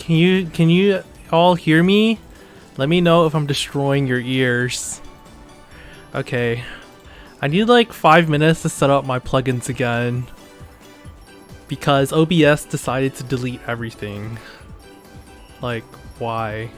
Can you all hear me? Let me know if I'm destroying your ears. Okay. I need like 5 minutes to set up my plugins again because OBS decided to delete everything. Like, why?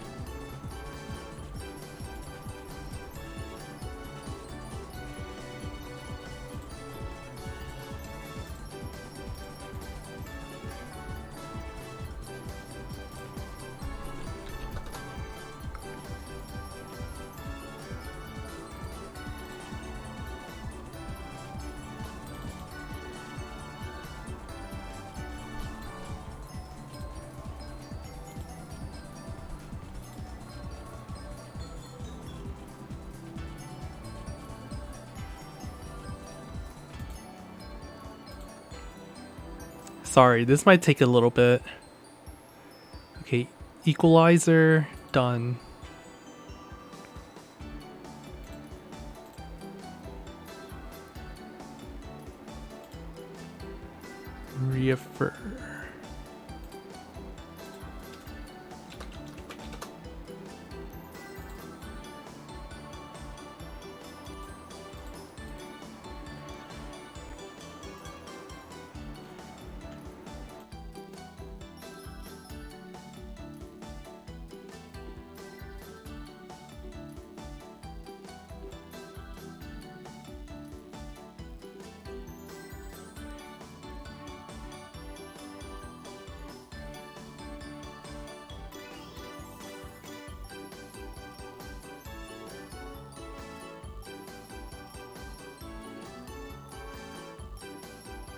Sorry, this might take a little bit. Okay, equalizer, done. Refer.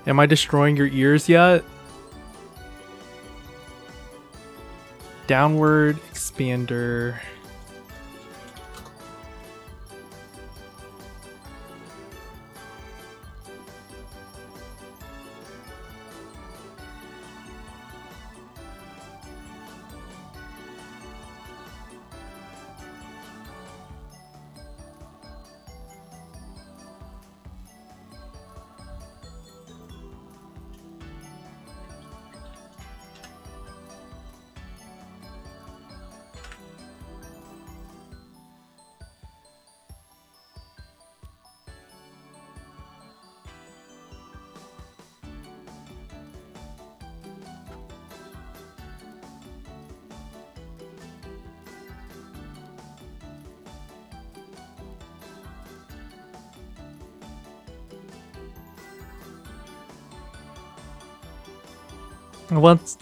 Am I destroying your ears yet? Downward expander.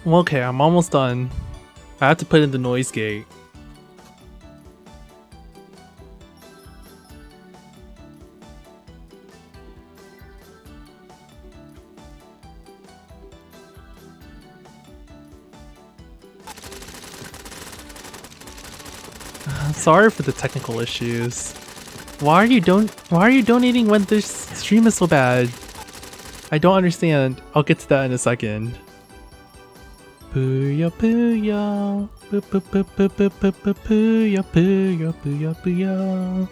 Okay, I'm almost done. I have to put in the noise gate. Sorry for the technical issues. Why are you donating when this stream is so bad? I don't understand. I'll get to that in a second. Puyo Puyo, Puyo Puyo, Puyo Puyo, Puyo, Puyo Puyo.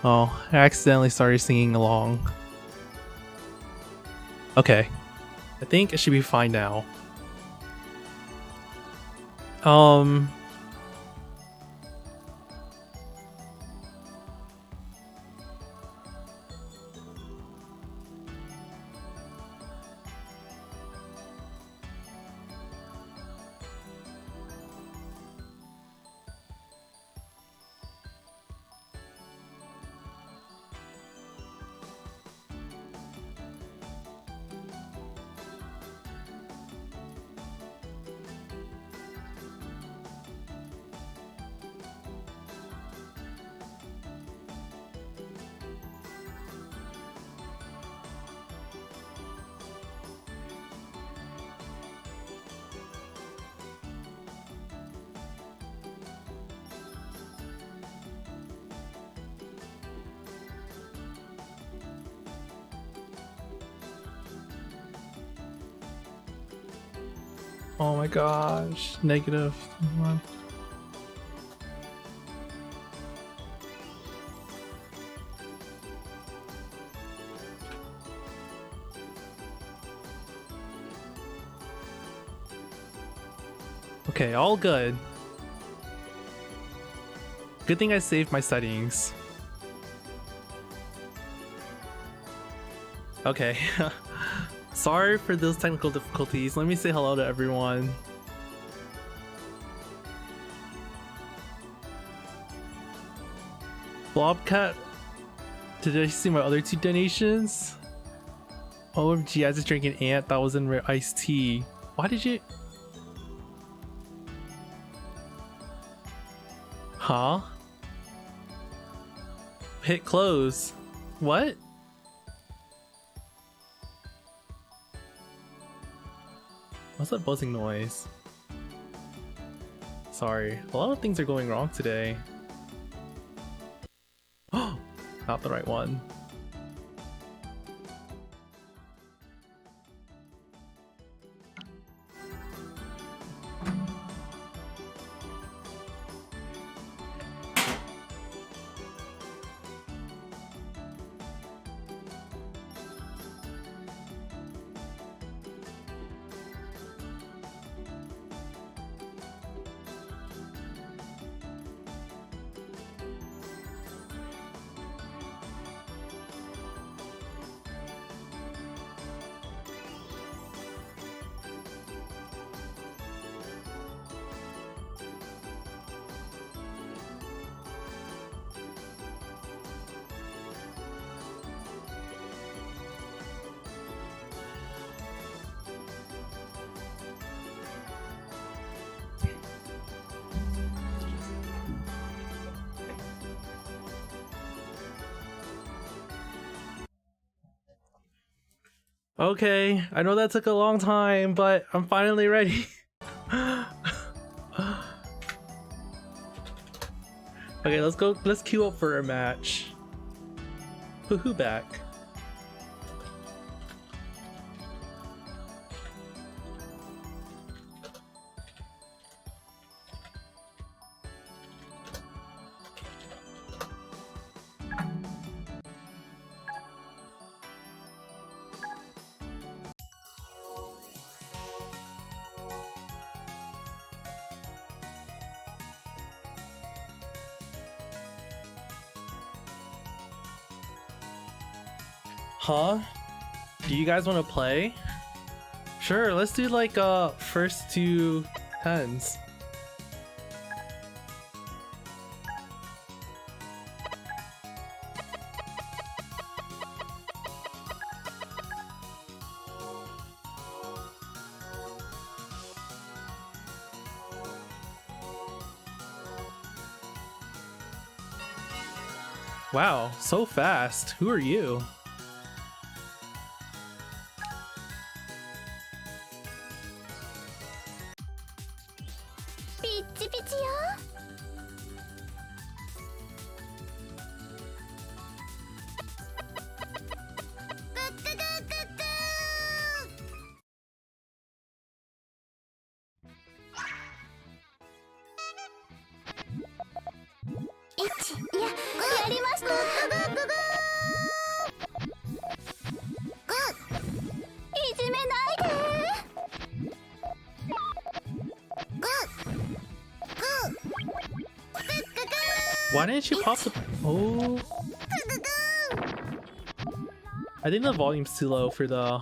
Oh, I accidentally started singing along. Okay, I think it should be fine now. Oh my gosh, negative. Okay, all good. Good thing I saved my settings. Okay. Sorry for those technical difficulties. Let me say hello to everyone. Blobcat, did I see my other 2 donations? OMG, I just drank an ant that was in iced tea. Why did you... Huh? Hit close. What? What's that buzzing noise? Sorry, a lot of things are going wrong today. Oh, not the right one. Okay, I know that took a long time, but I'm finally ready. Okay, let's queue up for a match. Who back? Huh? Do you guys want to play? Sure, let's do like first 2 tens. Wow, so fast. Who are you? Why didn't you pop the... Oh... I think the volume's too low for the...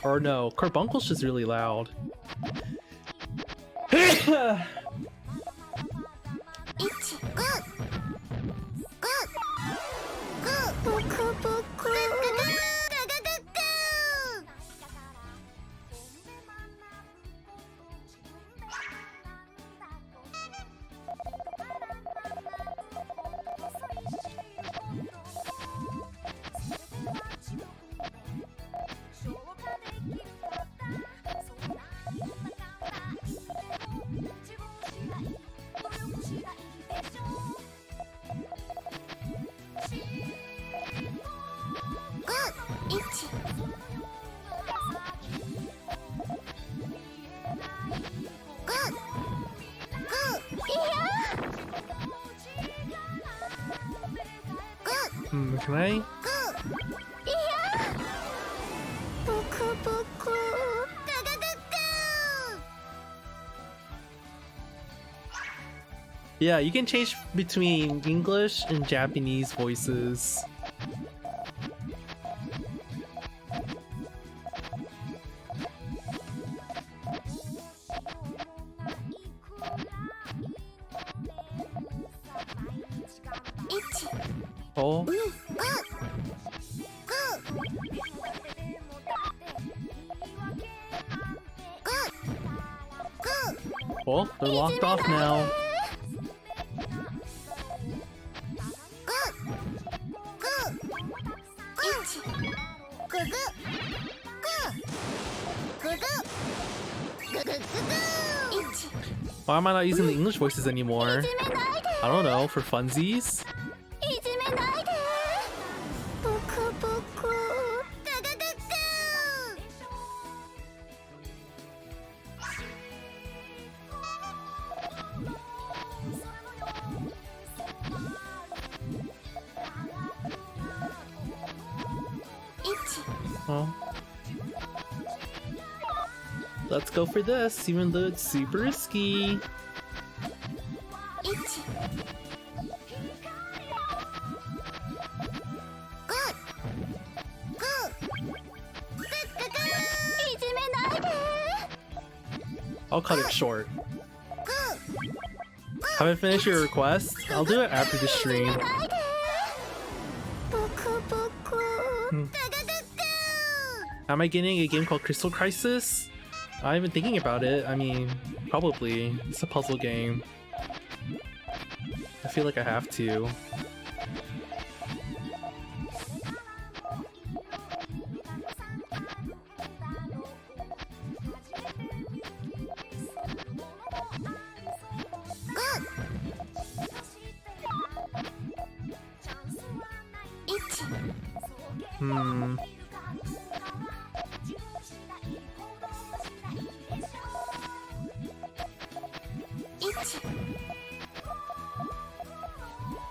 Or no, Carbuncle's just really loud. Can I? Yeah, you can change between English and Japanese voices. Oh. Well, they're locked off now. Why am I not using the English voices anymore? I don't know, for funsies? Oh. Let's go for this, even though it's super risky. I'll cut it short. Haven't finished your request? I'll do it after the stream. Am I getting a game called Crystal Crisis? I've been thinking about it. I mean, probably. It's a puzzle game. I feel like I have to.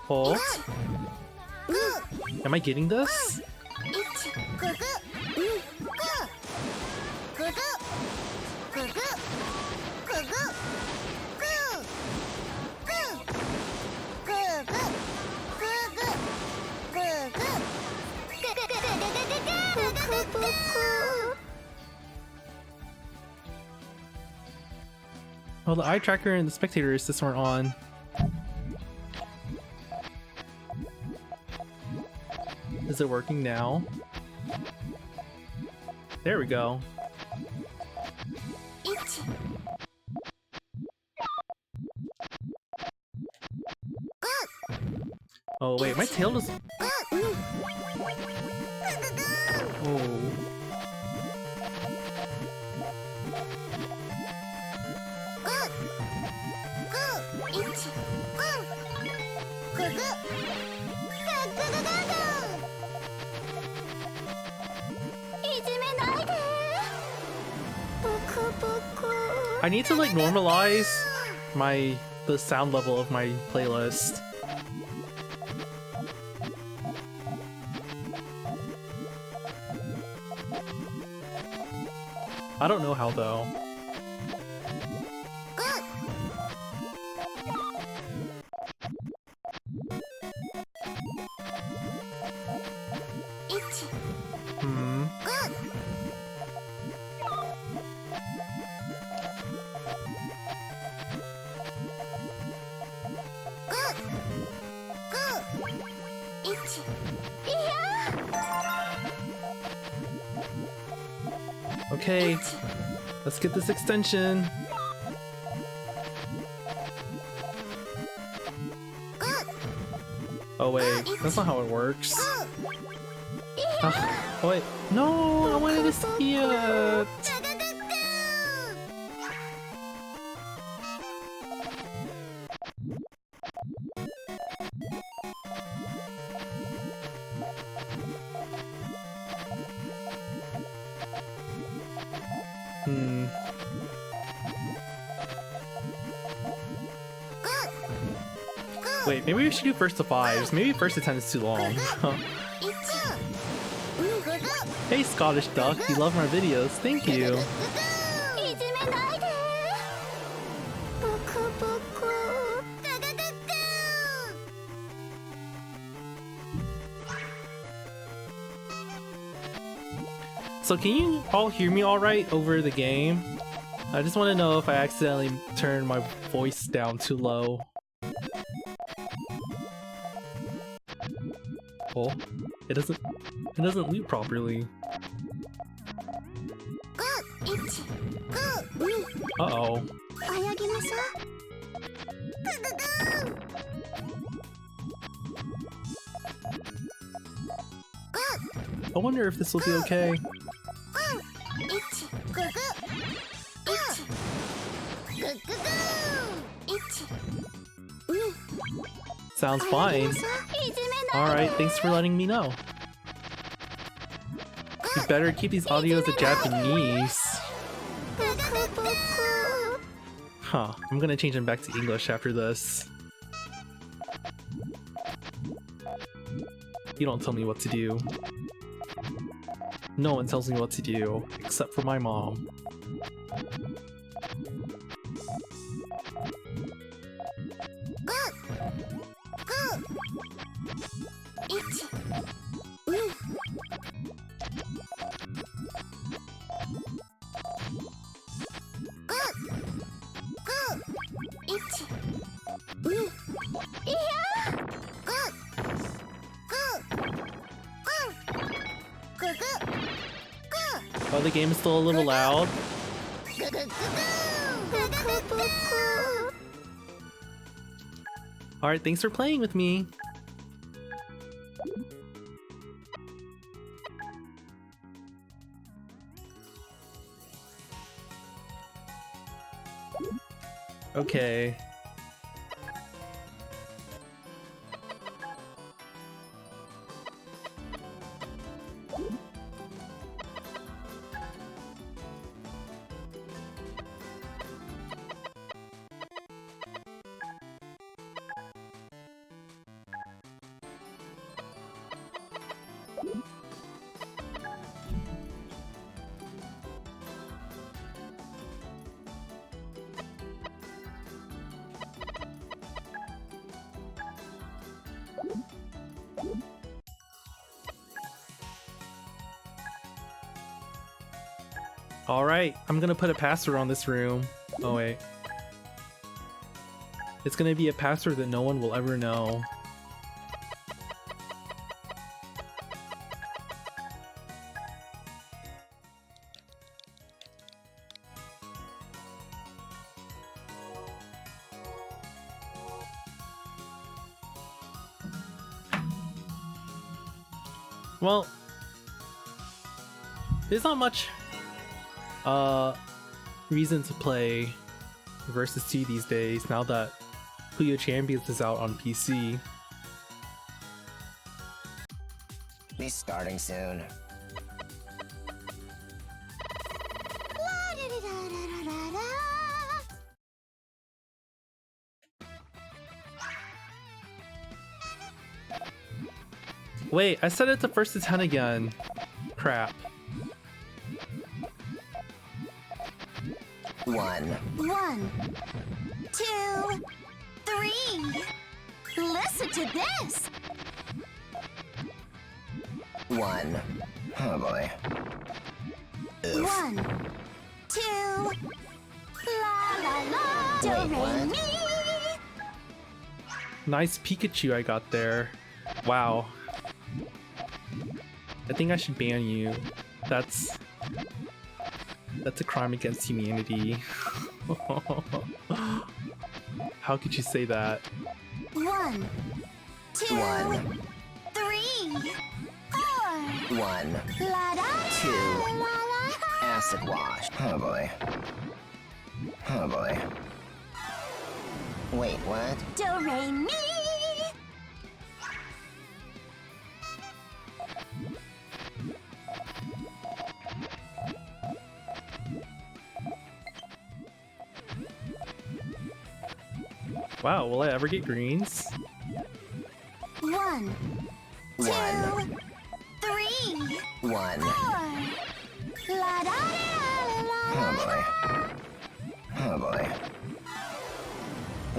Oh? Am I getting this? Well, the eye tracker and the spectator assist weren't on. Is it working now? There we go. Oh wait, my tail is... Oh. I need to like normalize the sound level of my playlist. I don't know how though. Okay, let's get this extension. Oh wait, that's not how it works. Oh wait, no, I wanted to see it. Wait, maybe we should do first to fives. Maybe first to 10 is too long. Hey Scottish Duck, you love my videos. Thank you. So can you all hear me alright over the game? I just want to know if I accidentally turned my voice down too low. Oh, it doesn't loop properly. Uh-oh. I wonder if this will be okay. Sounds fine. Alright, thanks for letting me know. You better keep these audios in Japanese. Huh, I'm gonna change them back to English after this. You don't tell me what to do. No one tells me what to do, except for my mom. Oh, the game is still a little loud. Alright, thanks for playing with me. Okay. Alright, I'm gonna put a password on this room. Oh wait. It's gonna be a password that no one will ever know. Well, there's not much reason to play Versus 2 these days now that Puyo Champions is out on PC. Be starting soon. Wait, I set it to first to 10 again. Crap. 1, 2, 3. Listen to this. 1. Oh boy. Oof. 1, 2. La la la. Do Wait, re what? mi. Nice Pikachu I got there. Wow. I think I should ban you. That's a crime against humanity. How could you say that? 1, 2, 1, 3, 4. 1. La da 2. la la. Acid wash. Oh boy. Oh boy. Wait, what? Do re mi. Wow, will I ever get greens? 1, 2, 1. 3, 1. 4. La da la la. Oh boy. Oh boy.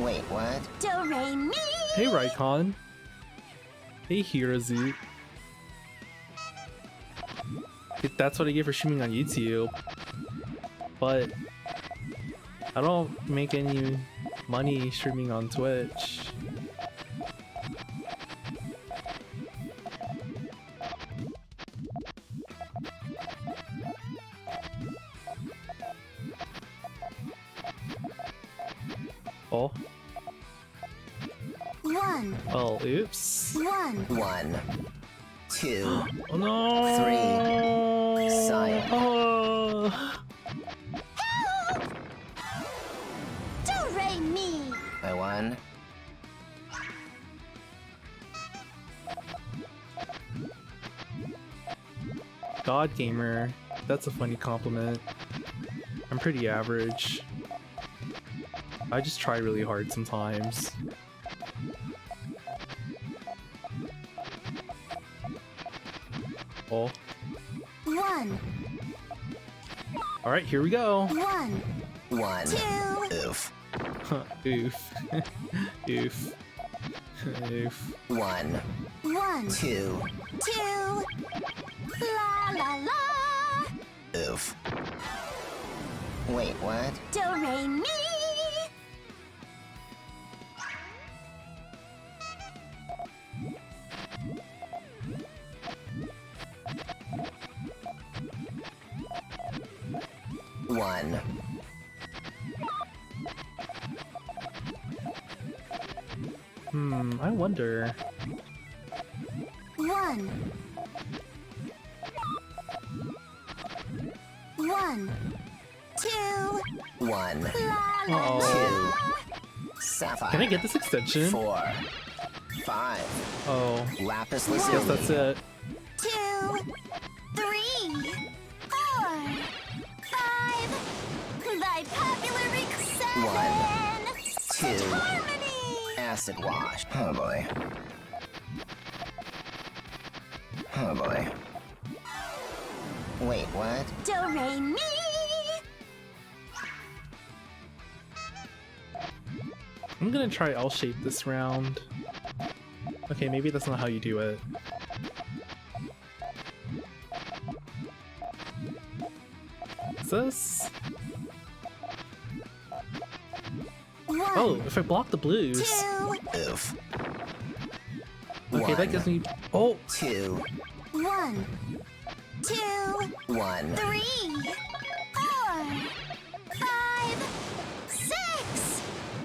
Wait, what? Do re mi. Hey Raikon. Hey Hirazu. That's what I get for streaming on YouTube. But I don't make any money streaming on Twitch. Oh. 1, Oh, oops. 1, 1, 2, Oh no! 3. Cyan. Oh. do re mi. I won. God gamer. That's a funny compliment. I'm pretty average. I just try really hard sometimes. Oh. 1, Alright, here we go. 1, 1. 2, Oof. Oof. Oof. Oof. 1, 1, 2. 2, la la la, Oof. Wait, what? do re mi. One. I wonder. 1, 1, 2, 1, la la Uh-oh. la, 2. Sapphire. Can I get this extension? 4, 5. Oh, Lapis yes, lazuli. that's it. 2, 3, 4, 5. Thy popular request. 1, 2. Harmony. Acid wash. Oh boy. Oh boy. Wait, what? Do re mi. I'm gonna try L-shape this round. Okay, maybe that's not how you do it. Is this? 1, Oh, if I block the blues. 2, Oof. Okay, that gives me. Oh, 2, 1, 2, 1. 3, 4, 5, 6.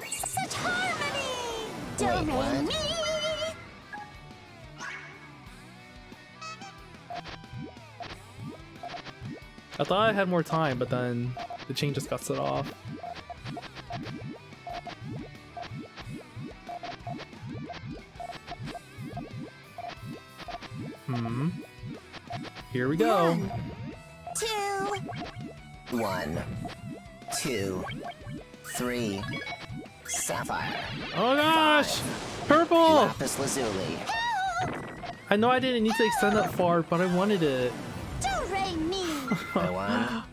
Such harmony. Do Wait, re what? mi. I thought I had more time, but then the chain just got set off. Here we go. 1, 2, 1, 2, 3. Sapphire. Oh gosh! Purple! Lapis lazuli. I know I didn't need to extend that far, but I wanted it. do re mi. I won.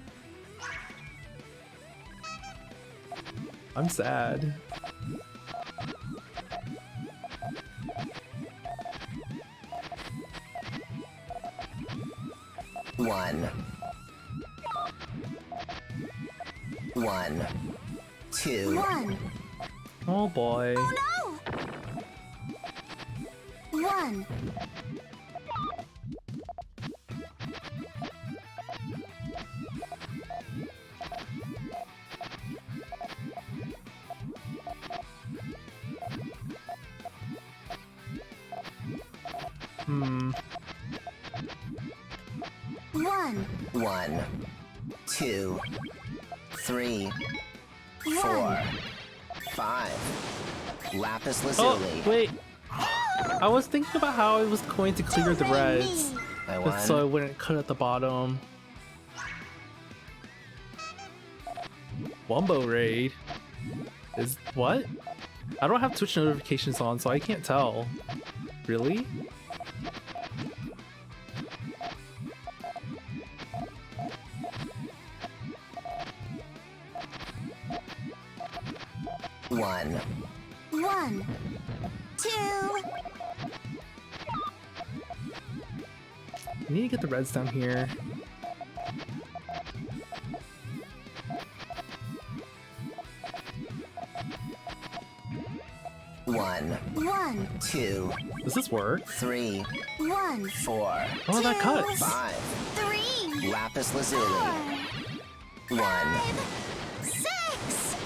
I'm sad. One. 1, 2. 1, Oh boy. no. 1, Hmm. 1, 1, 2, 3, 4, 5. Lapis lazuli. Oh, wait. I was thinking about how I was going to clear the reds, I just so I won. wouldn't cut at the bottom. Wumbo raid is what? I don't have Twitch notifications on, so I can't tell. Really? One. 1, 2, I need to get the reds down here. 1, 1, 2, Does this work? 3, 1, 4, Oh, that cuts. 5. 3, Lapis lazuli. 1. 6.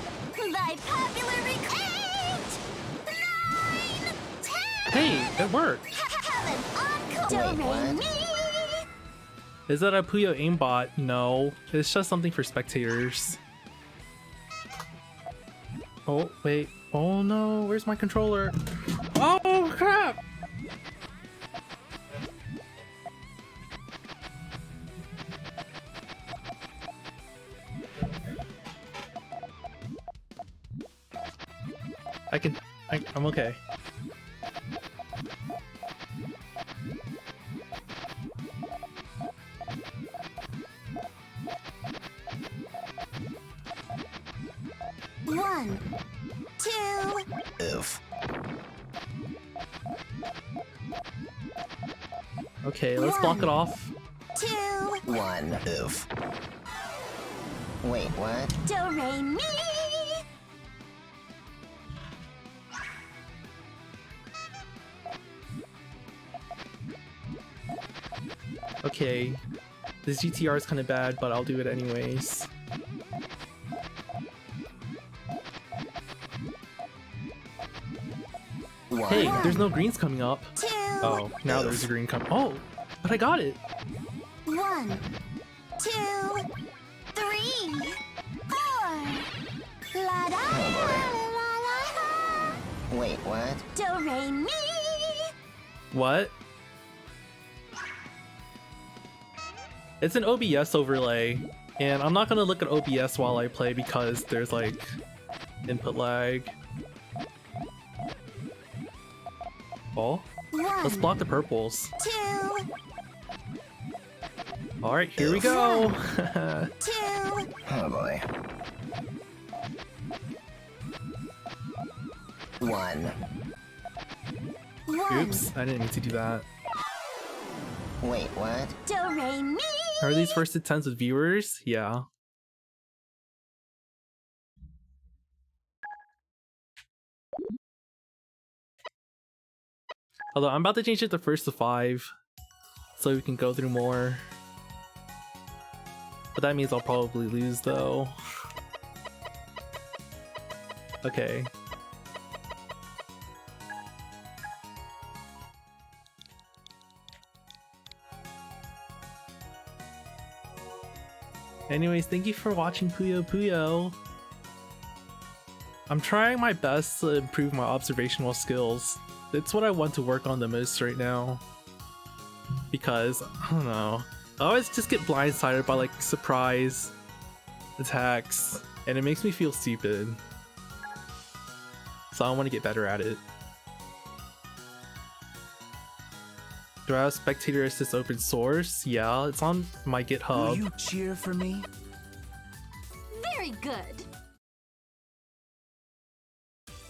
By popular request. 9, 10. Hey, it worked. Have an encore. Wait, Do, what? re, mi. Is that a Puyo aimbot? No, it's just something for spectators. Oh, wait. Oh no, where's my controller? Oh crap! I'm okay. One, 2, Oof. Okay, let's block it off. 2. 1. Oof. Wait, what? Do, re, mi. Okay, this GTR is kind of bad, but I'll do it anyways. Hey, there's no greens coming up. 2, Oh, now there's a green coming. Oh, but I got it. 1, 2, 3, 4. La da la la la. Wait, what? Do, re, mi. What? It's an OBS overlay, and I'm not gonna look at OBS while I play because there's like input lag. Oh, let's 1, block the purples. 2, Alright, here we go! 2. Oh boy. 1. 1. Oops, I didn't mean to do that. Wait, what? Do, re, mi. Are these first attempts with viewers? Yeah. Although I'm about to change it to first to 5, so we can go through more. But that means I'll probably lose though. Okay. Anyways, thank you for watching Puyo Puyo. I'm trying my best to improve my observational skills. It's what I want to work on the most right now. Because, I don't know, I always just get blindsided by like surprise attacks, and it makes me feel stupid. So I want to get better at it. Do I have Spectator Assist open source? Yeah, it's on my GitHub. Will you cheer for me? Very good.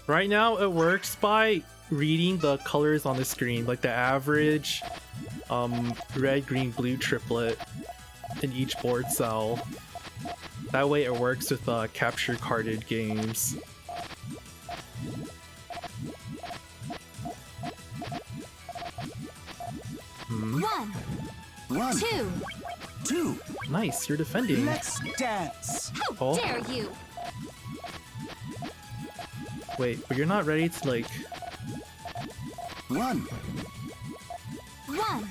Right now it works by reading the colors on the screen, like the average red, green, blue triplet in each board cell. That way it works with capture carded games. One, 1, 2. 2. Nice, you're defending. Let's dance. How Oh. dare you? Wait, but you're not ready to like... 1, 1,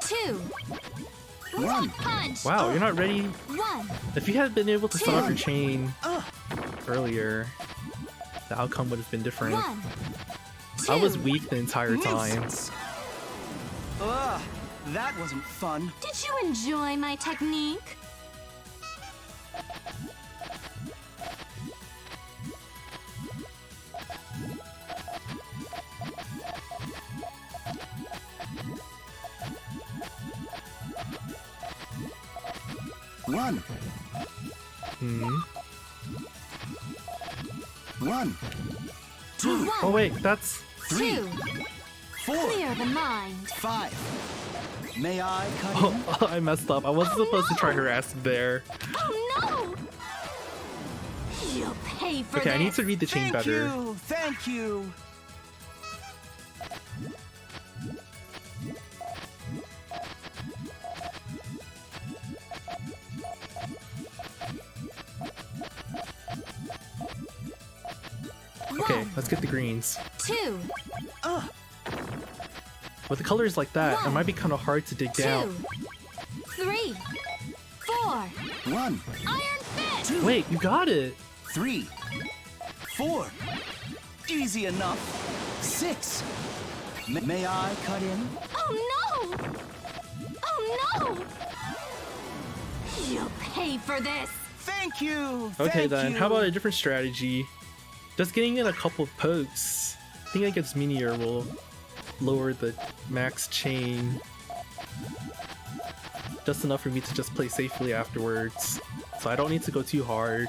2. 1. Punch. Wow, you're not ready. 1, If you had been able to start off your chain Uh. earlier, the outcome would have been different. 1, 2. I was weak the entire time. Nuisance. Ugh, that wasn't fun. Did you enjoy my technique? One. Hmm. 1, 2, 1, Oh wait, that's... 2. 4, Clear the mind. 5. May I cut in? Oh, I messed up. I wasn't supposed to try harassing there. Oh no! You'll pay for Okay, I this. need to read the chain Thank better. you. Thank you. Okay, One, let's get the greens. 2, With the colors like that, it One, might be kind of hard to dig 2, down. 3, 4. 1, Iron Fist. 2, Wait, you got it! 3, 4. Easy enough. 6. May I cut in? Oh no! Oh no! You'll pay for this. Thank you. Okay Thank then, you. how about a different strategy? Just getting in a couple of pokes. I think against Meteor will lower the max chain. Just enough for me to just play safely afterwards. So I don't need to go too hard.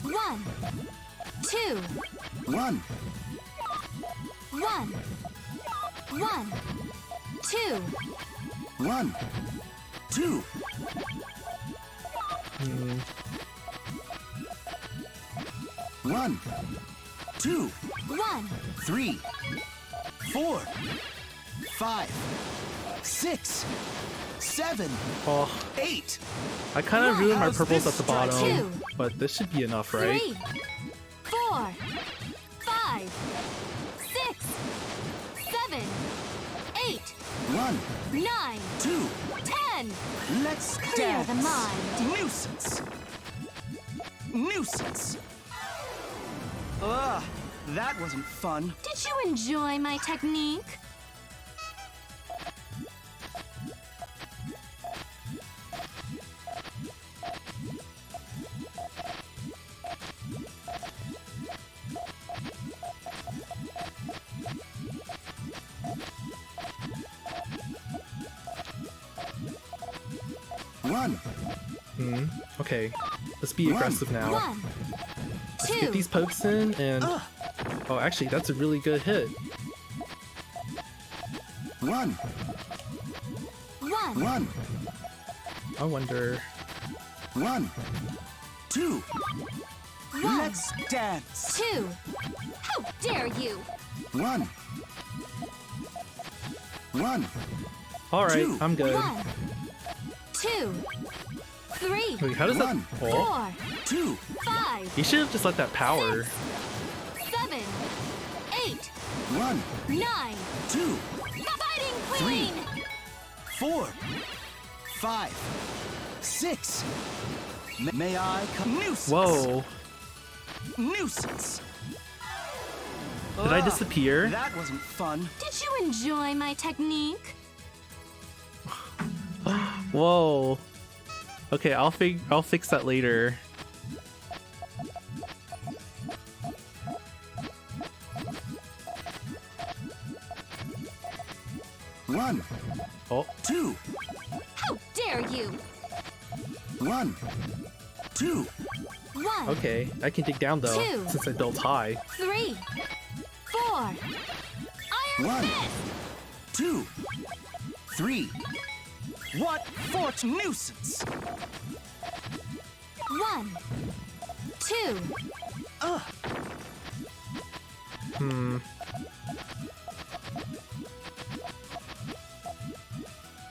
One, 2, 1, 1, 1, 2. 1, 2. Hmm. 1, 2, 1, 3, 4, 5, 6, 7, Oh, 8. I kind of ruined my How's purples this at the bottom, Two. but this should be enough, right? 3, 4, 5, 6, 7, 8, 1, 9, 2. 10. Let's Clear dance. the mind. Nuisance. Nuisance. Ugh, that wasn't fun. Did you enjoy my technique? One, Hmm. Okay, let's be One. aggressive now. 1, Let's 2, get these pokes in and... Oh, actually, that's a really good hit. 1, 1, 1, I wonder... 1, 2. 1, Let's dance. 2. How dare you? 1, 1, Alright, Two. I'm good. 1, 2, 3, Wait, how does that... One. Oh, 4, 2, 5, you should have just let that power. 7, 8, 1, 9. 2, Fighting Queen! 4, 5, 6. May I come? Nuisance. Whoa, Nuisance. did I Ugh, disappear? That wasn't fun. Did you enjoy my technique? Whoa. Okay, I'll fix that later. One, Oh, 2, How dare you? 1, 2. 1, okay. I can dig down though, Two. since I built high. 3, 4. Iron 1, Fist! 2, 3. What fort nuisance? 1, 2, Ugh. Hmm.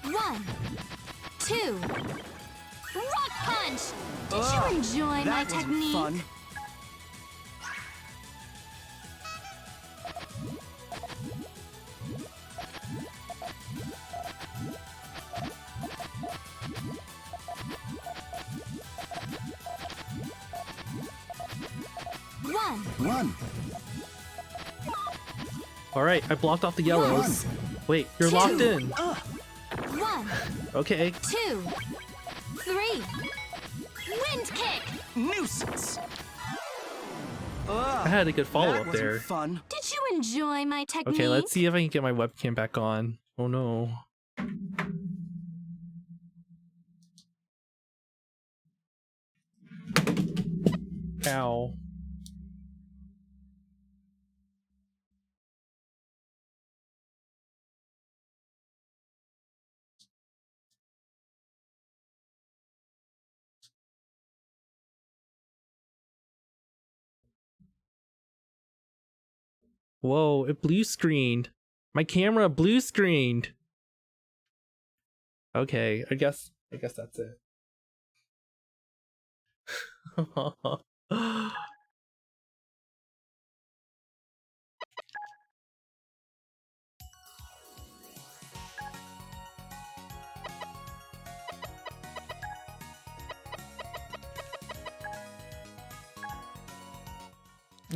1, 2. Rock Punch! Did Ugh, you enjoy my that wasn't technique? fun. One, 1, Alright, I blocked off the yellows. Wait, you're Two. locked in. 1, Okay. 2, 3. Wind Kick! nuisance. I had a good follow That up wasn't there. fun. Did you enjoy my technique? Okay, let's see if I can get my webcam back on. Oh no. Ow. Whoa, it blue screened. My camera blue screened. Okay, I guess that's it.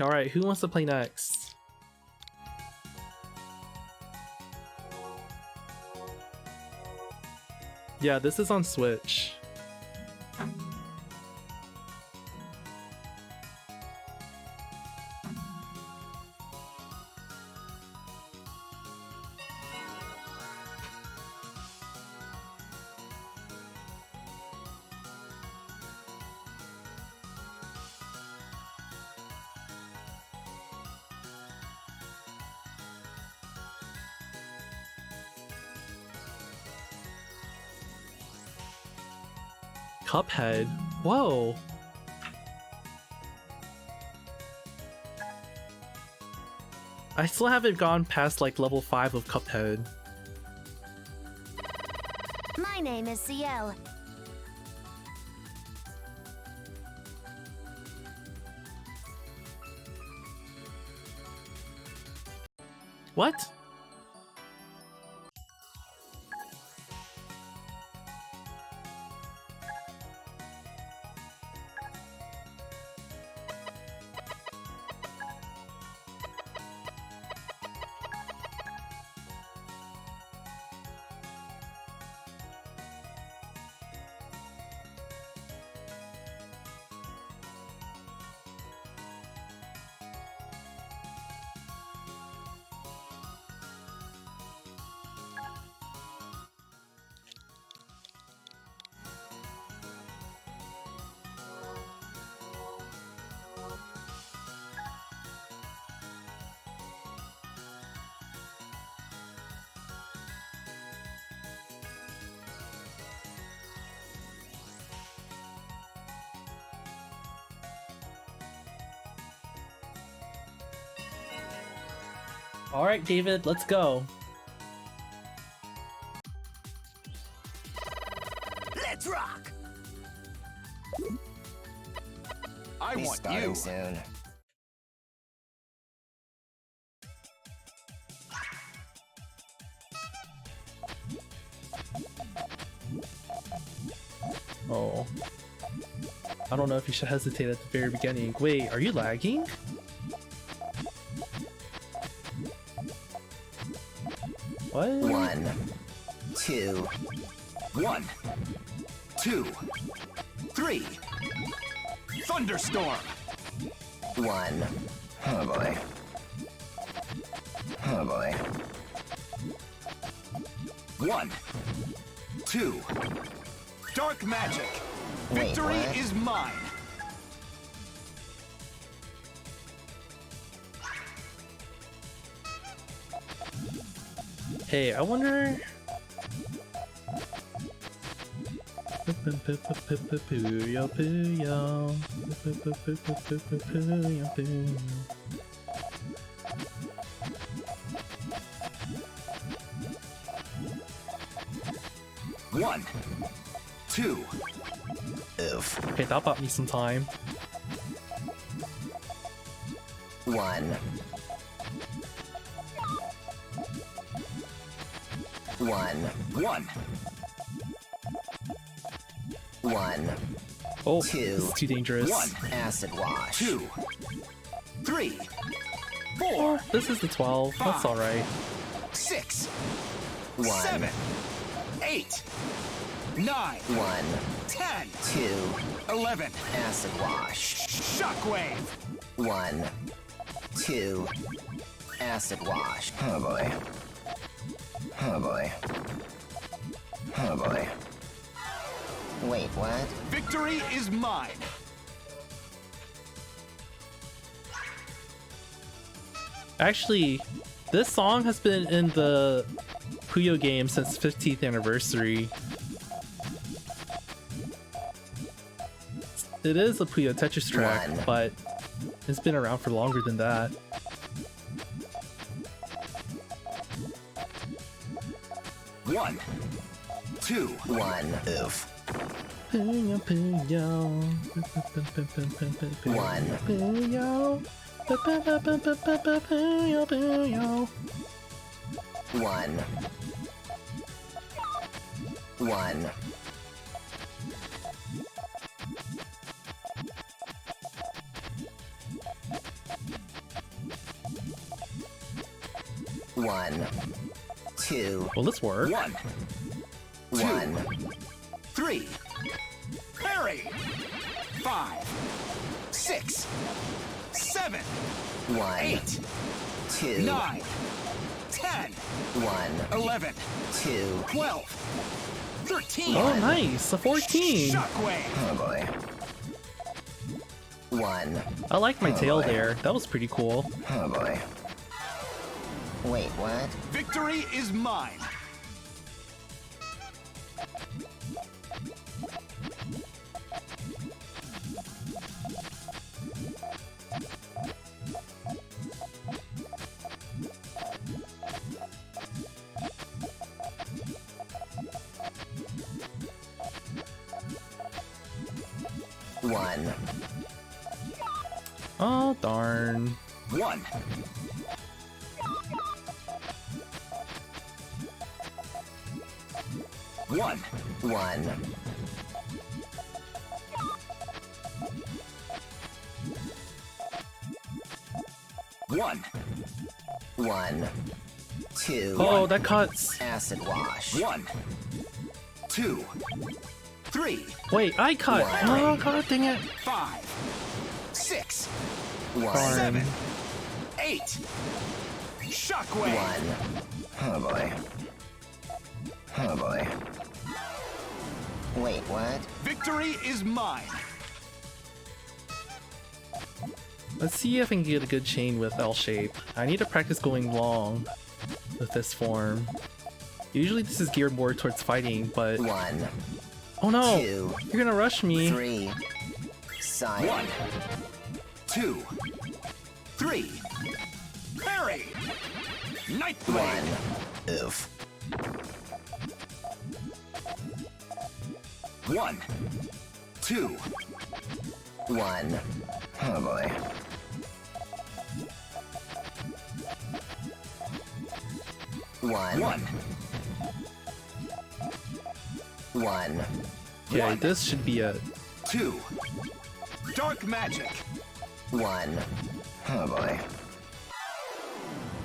Alright, who wants to play next? Yeah, this is on Switch. Cuphead. Whoa. I still haven't gone past like level 5 of Cuphead. My name is Ciel. What? All right, David, let's go. Let's rock. I Be want starting you. soon. Oh. I don't know if you should hesitate at the very beginning. Wait, are you lagging? What? 1, 2, 1, 2, 3. Thunderstorm. 1. Oh boy. Oh boy. 1, 2. Dark magic. Wait, Victory what? is mine. Hey, I wonder... Puyo Puyo. Puyo Puyo. 1, 2. Oof. Okay, that bought me some time. 1. 1. 1, 1. Oh, Two. this is too dangerous. 1, Acid wash. 2, 3, 4, This is the 12. That's alright. 6, 1. 7, 8, 9, 1. 10, 2. 11. Acid wash. Shockwave. 1. 2. Acid wash. Oh boy. Oh boy. Oh boy. Wait, what? Victory is mine. Actually, this song has been in the Puyo game since 15th anniversary. It is a Puyo Tetris track, One. but it's been around for longer than that. 1, 2, 1. Oof. Puyo Puyo. 1. Puyo. Puyo Puyo. 1. 1. 1. 2. Will this work? 1, 1. 3. Parry. 5, 6, 7, 1. 8, 2. 9, 10, 1. 11, 2. 12, 13. Oh, nice! A 14! Shockwave. Oh boy. 1. I like my Oh, tail boy. there. That was pretty cool. Oh boy. Wait, what? Victory is mine. One. Oh, darn. 1, 1, 1. 1, 1. 2. Oh, that cuts. Acid wash. 1, 2, 3, Wait, I cut. Oh, god dang it. 5, 6, 1. 7, 8. Shockwave. 1. Oh boy. Oh boy. Wait, what? Victory is mine. Let's see if I can get a good chain with L shape. I need to practice going long with this form. Usually this is geared more towards fighting, but 1. oh no! 2. You're gonna rush me. 3. Side. 1, 2, 3. Parry. Nightblade. 1. Oof. 1, 2, 1. Oh boy. 1. 1. 1. Okay, One. this should be a 2. Dark magic. 1. Oh boy.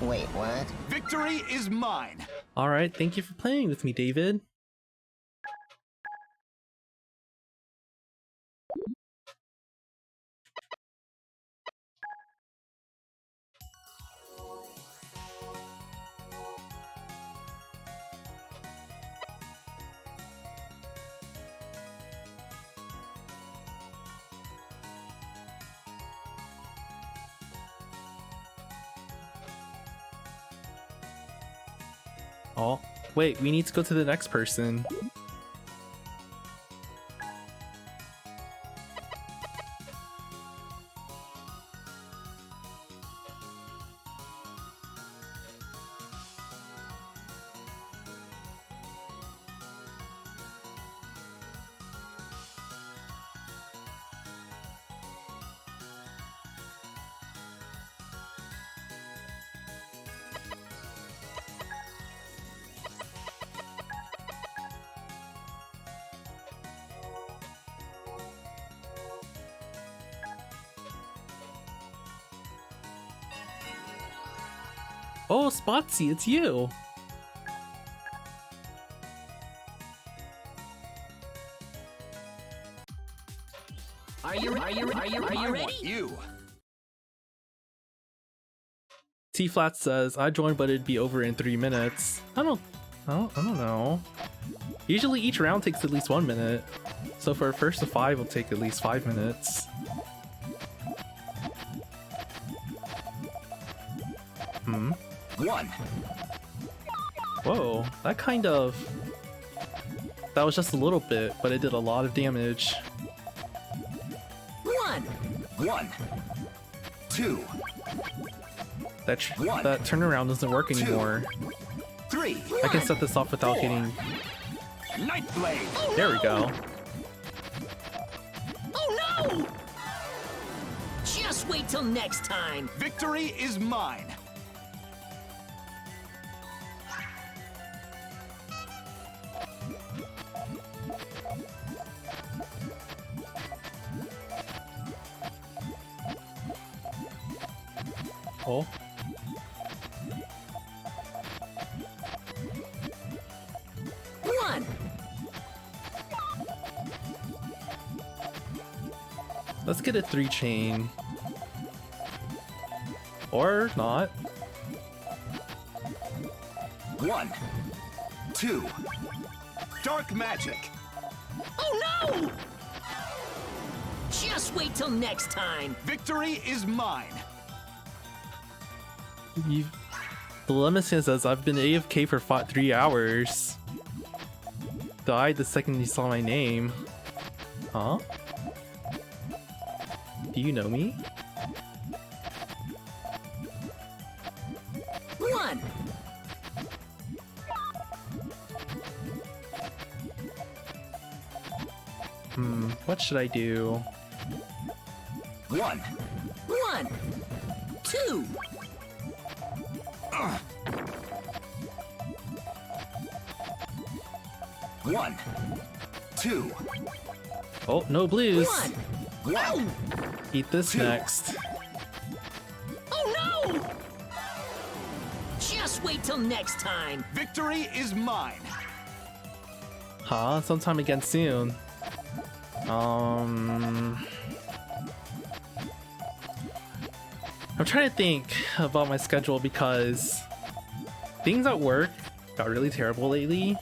Wait, what? Victory is mine. Alright, thank you for playing with me, David. Oh, wait, we need to go to the next person. Oh, Spotsy, it's you! Are you ready? You. T-Flat says, I joined but it'd be over in 3 minutes. I don't know. Usually each round takes at least 1 minute. So for a first to 5 it'll take at least 5 minutes. Hmm? 1, Whoa, that was just a little bit, but it did a lot of damage. 1. 1, 2, That One. that turnaround doesn't work Two. anymore. 3. I can set this off without hitting. Night Blade. There we go. Oh no! Just wait till next time. Victory is mine. Oh. One. Let's get a 3 chain. Or not. 1, 2. Dark Magic. Oh no! Just wait till next time. Victory is mine. The lemon says I've been AFK for 3 hours. Died the second you saw my name. Huh? Do you know me? 1. What should I do? 1, 1. 2. 1, 2. Oh, no blues. 1. 1. Eat this 2. next. Oh no! Just wait till next time. Victory is mine. Huh? Sometime again soon. I'm trying to think about my schedule because things at work got really terrible lately.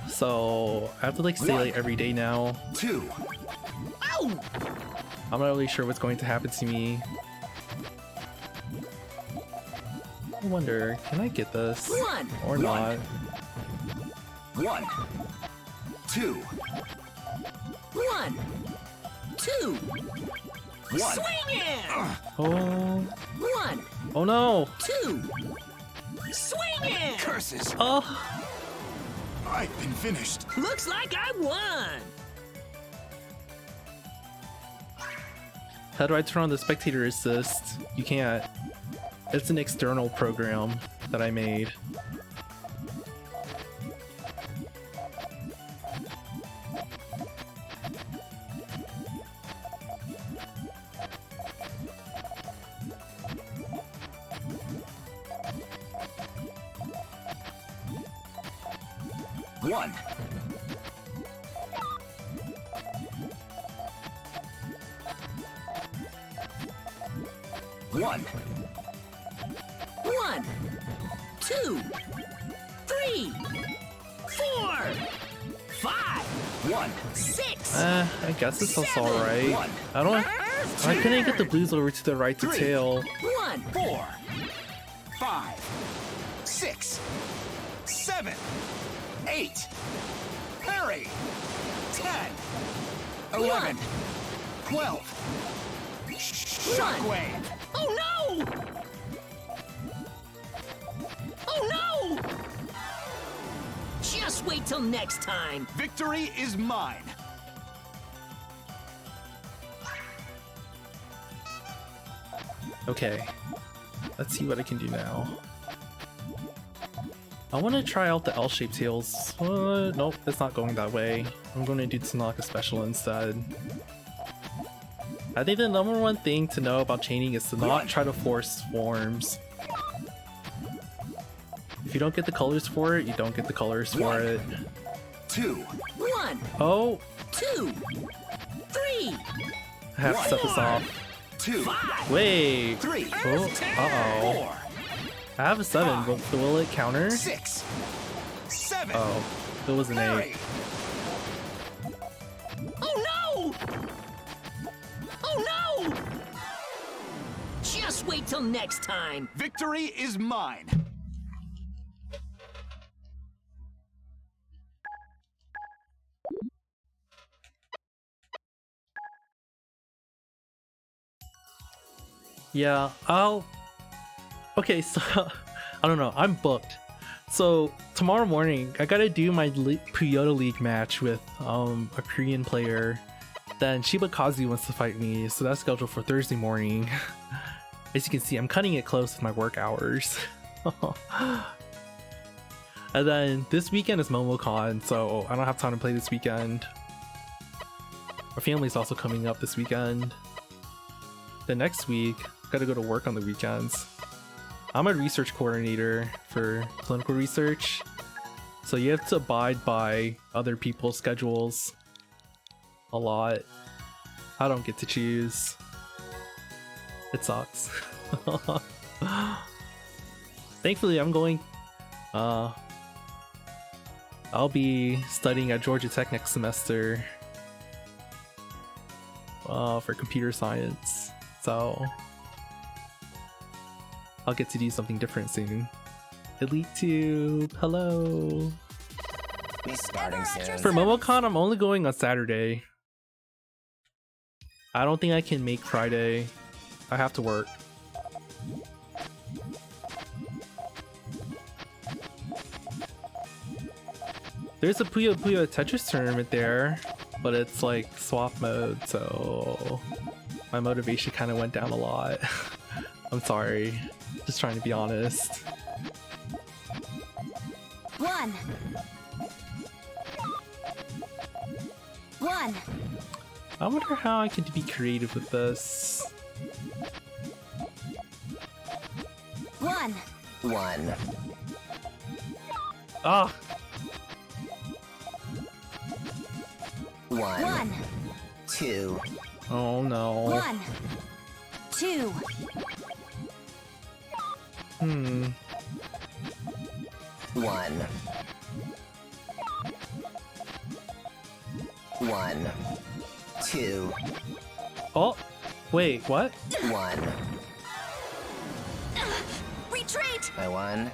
So I have to like stay late every day now. 2. Ow! I'm not really sure what's going to happen to me. I wonder, can I get this? 1. Or not? 1, 2. 1. 2. 1. Swing it! Oh. 1. Oh no! 2. Swing it! Curses. Oh! I've been finished. Looks like I won. How do I turn on the spectator assist? You can't. It's an external program that I made. One. 1. 1. 2. 3. 4. 5. 1. 6. I guess this is alright. I don't. I couldn't get the blues over to the right to Three. tail. 1. 4. 5. 6. 7. 8. Hurry. 10. 11. 12. Shockwave. Oh no! Oh no! Just wait till next time. Victory is mine. Okay. Let's see what I can do now. I want to try out the L-shaped tails. Nope, it's not going that way. I'm going to do Tanaka special instead. I think the number one thing to know about chaining is to not try to force forms. If you don't get the colors for it, you don't get the colors for it. 2. 1. Oh, 2. 3. I have to set this off. 2. 5. Wait. 3. Oh, uh-oh. 4. I have a 7, but will it counter? 6. 7. Oh, it was an 8. Hurry. Oh no! Oh no! Just wait till next time. Victory is mine. Yeah, I'll... Okay, so I don't know. I'm booked. So tomorrow morning, I gotta do my Puyo League match with a Korean player. Then Shibakazu wants to fight me, so that's scheduled for Thursday morning. As you can see, I'm cutting it close with my work hours. And then this weekend is MomoCon, so I don't have time to play this weekend. Our family's also coming up this weekend. The next week, gotta go to work on the weekends. I'm a research coordinator for clinical research, so you have to abide by other people's schedules a lot. I don't get to choose. It sucks. Thankfully, I'm going. I'll be studying at Georgia Tech next semester for computer science, so I'll get to do something different soon. EliteTube, hello. Be starting soon. For MomoCon, I'm only going on Saturday. I don't think I can make Friday. I have to work. There's a Puyo Puyo Tetris tournament there, but it's like swap mode, so my motivation kind of went down a lot. I'm sorry. Just trying to be honest. 1. 1. I wonder how I could be creative with this. 1. 1. Ah! 1. 1. 2. Oh no. 1. 2. 1. 1. 2. Oh! Wait, what? 1. Retreat! I won.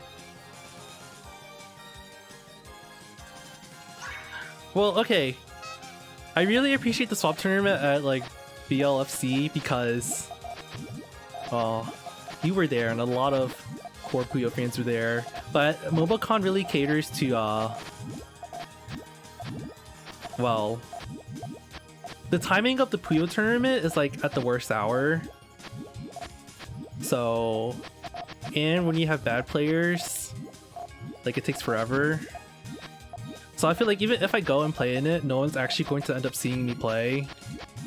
Well, okay. I really appreciate the swap tournament at like BLFC because, well, you were there and a lot of core Puyo fans were there. But MomoCon really caters to, well, the timing of the Puyo tournament is like at the worst hour. So, and when you have bad players, like it takes forever. So I feel like even if I go and play in it, no one's actually going to end up seeing me play.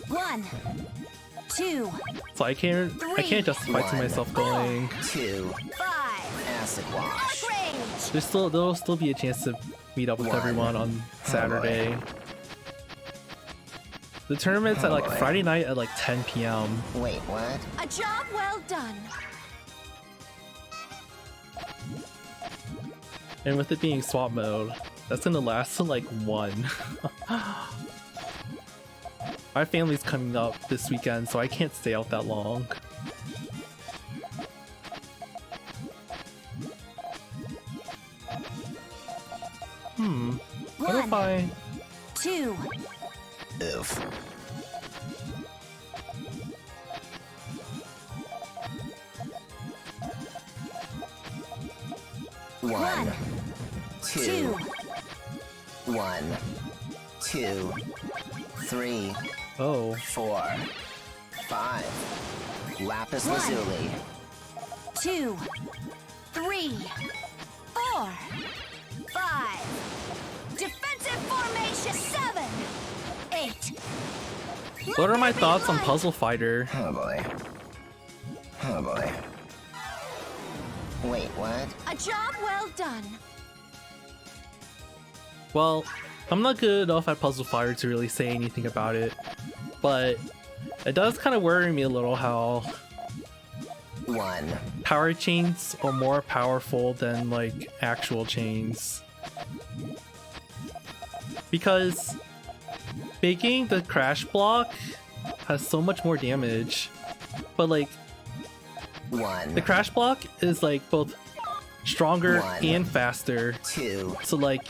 1. 2. So I can't justify to 1, myself going. 2. 5. Acid wash. Range! There'll still be a chance to meet up with 1. everyone on Saturday. The tournament's at like boy. Friday night at like 10 p.m. Wait, what? A job well done. And with it being swap mode, that's gonna last to like 1. My family's coming up this weekend, so I can't stay out that long. What if 1. I... 2. Oof. 1. 2. 1. 2. 3. Oh. 4. 5. Lapis 1. lazuli. 2. 3. 4. 5. Defensive formation. 7. 8. What are my Let there be thoughts on light. Puzzle Fighter? Oh boy. Oh boy. Wait, what? A job well done. Well, I'm not good enough at Puzzle Fighter to really say anything about it, but it does kind of worry me a little how 1. power chains are more powerful than like actual chains. Because making the crash block has so much more damage, but like 1. the crash block is like both stronger 1. and faster. 2. So like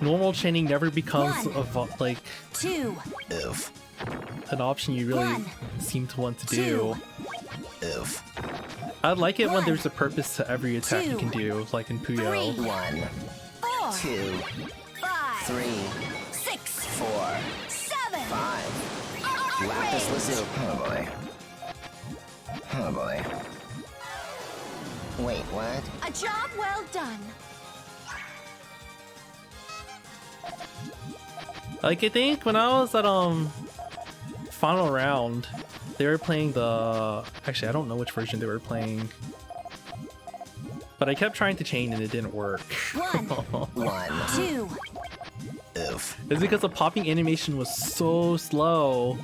normal chaining never becomes 1. like 2. Oof. an option you really 1. seem to want to do. 2. Oof. I like it when 1, there's a purpose to every attack you can do, like in Puyo. 3, 1, 4, 2, 5, 3, 6, 4, 7. 5. Lapis lazuli. Oh boy. Oh boy. Wait, what? A job well done. Like, I think when I was at final round, they were playing the, actually I don't know which version they were playing, but I kept trying to chain and it didn't work. 1, 1. 2, Oof. It's because the popping animation was so slow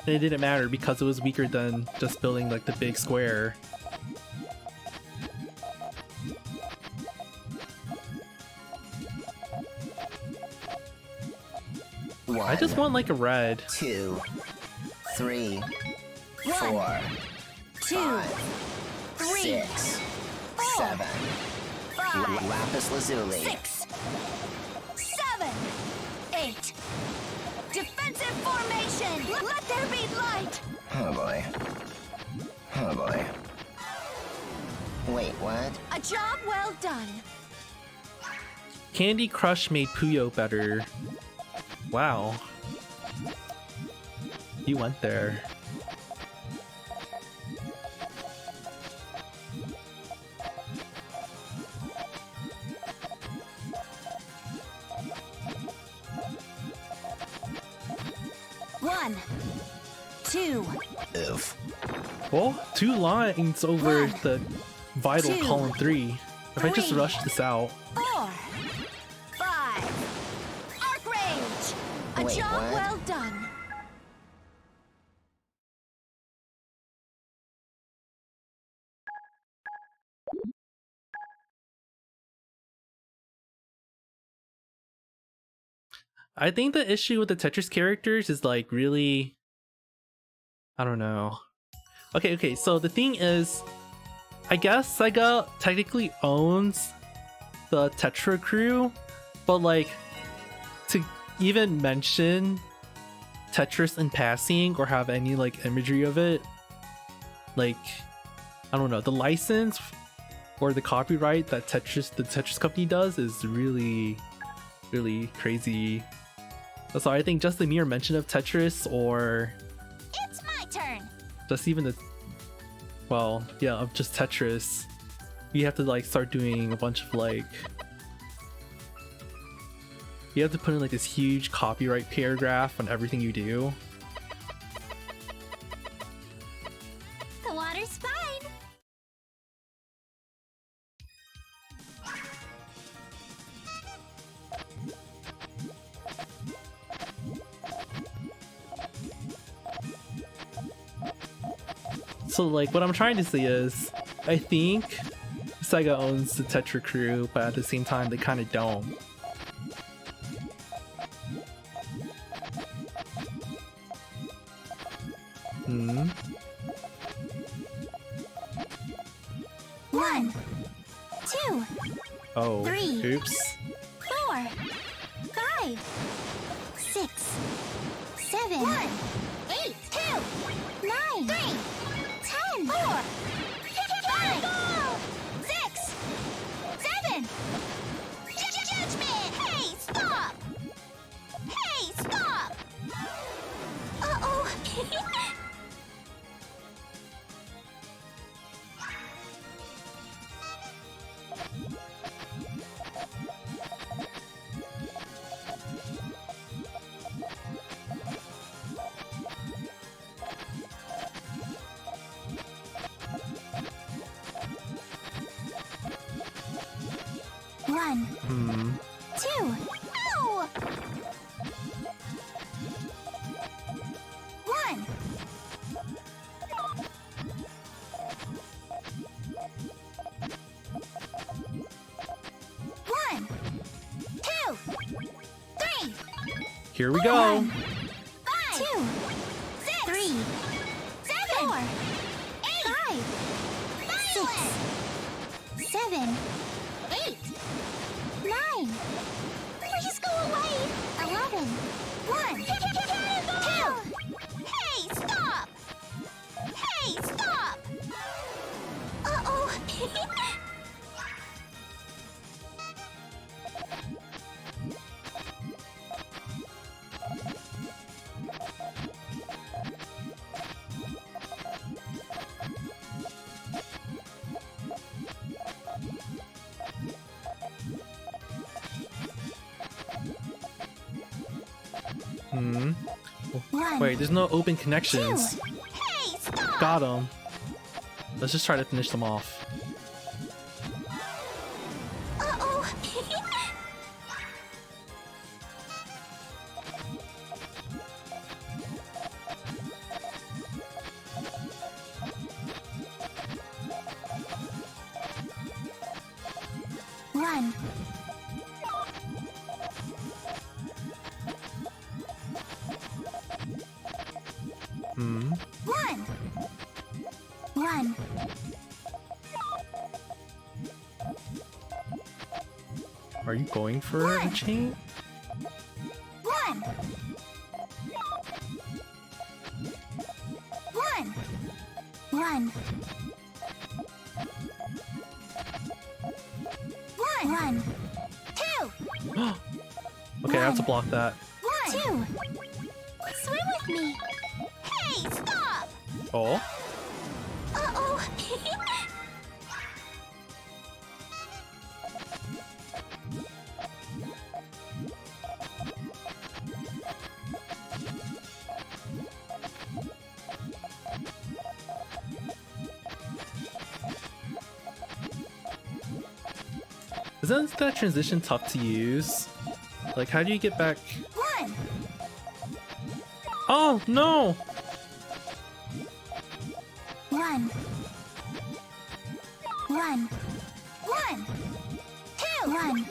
and it didn't matter because it was weaker than just building like the big square. I just want like a red. 2, 3, 1, 4, 2, 5, 3, 6, 4, 7. 5, Lapis lazuli. 6, 7, 8. Defensive formation. Let there be light. Oh boy. Oh boy. Wait, what? A job well done. Candy Crush made Puyo better. Wow. You went there. One, 2, Oof. Well, 2 lines over 1, the vital 2, column 3. If I just 3, rush this out. 4, 5. Arc range. A Wait, job what? well done. I think the issue with the Tetris characters is like really, I don't know. Okay, so the thing is, I guess Sega technically owns the Tetra crew, but like to even mention Tetris in passing or have any like imagery of it, like I don't know, the license or the copyright that the Tetris company does is really crazy. So I think just the mere mention of Tetris or It's my turn. just even the, well, yeah, of just Tetris, you have to like start doing a bunch of like, you have to put in like this huge copyright paragraph on everything you do. The water's fine. So like what I'm trying to say is, I think Sega owns the Tetra crew, but at the same time they kind of don't. Hmm. 1, 2, Oh. 3. Oops. 4, 5, 6, 7, 1, 8, 2, 9, 3, 10, 4, 5, 6, 7. Judgment! Hey, stop! Hey, stop! Uh-oh. 1, 2. Ow! 1. 1, 2, 3. Here we go. 1, 5, 2, 6, 3, 7, 4, 8, 5, 6, 7, 8, 9. Please go away. 11. 1, 2. Hey, stop! Hey, stop! Uh-oh. Hmm. One. Wait, there's no open connections. Hey, stop! Got him. Let's just try to finish them off. Uh-oh. One. Hmm. One. One. Are you going for a chain? One. One. One. One. One. Two. Okay, I have to block that. One. Two. Swim with me. Hey, stop! Oh. Uh-oh. Isn't that transition tough to use? Like, how do you get back? One. Oh, no! One. One. One. Two. One.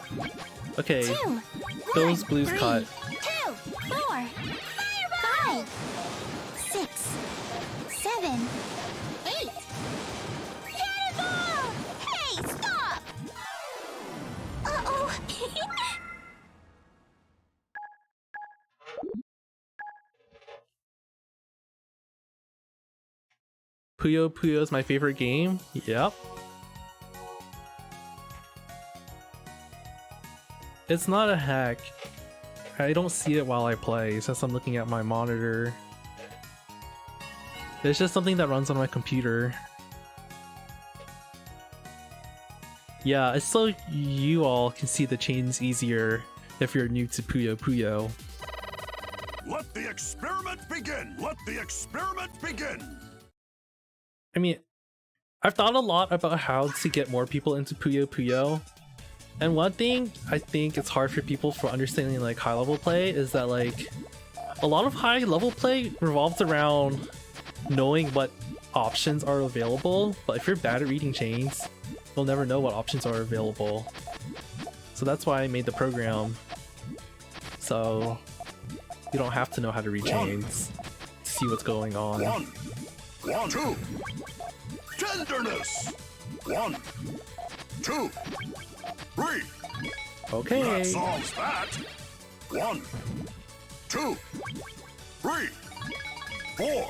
Okay, Two. those One. blues Three. cut. 2, 4, 5, 6, 7, 8. Cannonball! Hey, stop! Uh-oh. Puyo Puyo is my favorite game. Yep. It's not a hack. I don't see it while I play since I'm looking at my monitor. It's just something that runs on my computer. Yeah, it's so you all can see the chains easier if you're new to Puyo Puyo. Let the experiment begin! Let the experiment begin! I mean, I've thought a lot about how to get more people into Puyo Puyo. And one thing I think it's hard for people for understanding like high level play is that like a lot of high level play revolves around knowing what options are available, but if you're bad at reading chains, you'll never know what options are available. So that's why I made the program. So you don't have to know how to read chains to see what's going on. One. One. Two. Tenderness. One. Two. Three. Okay. That solves that. 1, 2, 3, 4,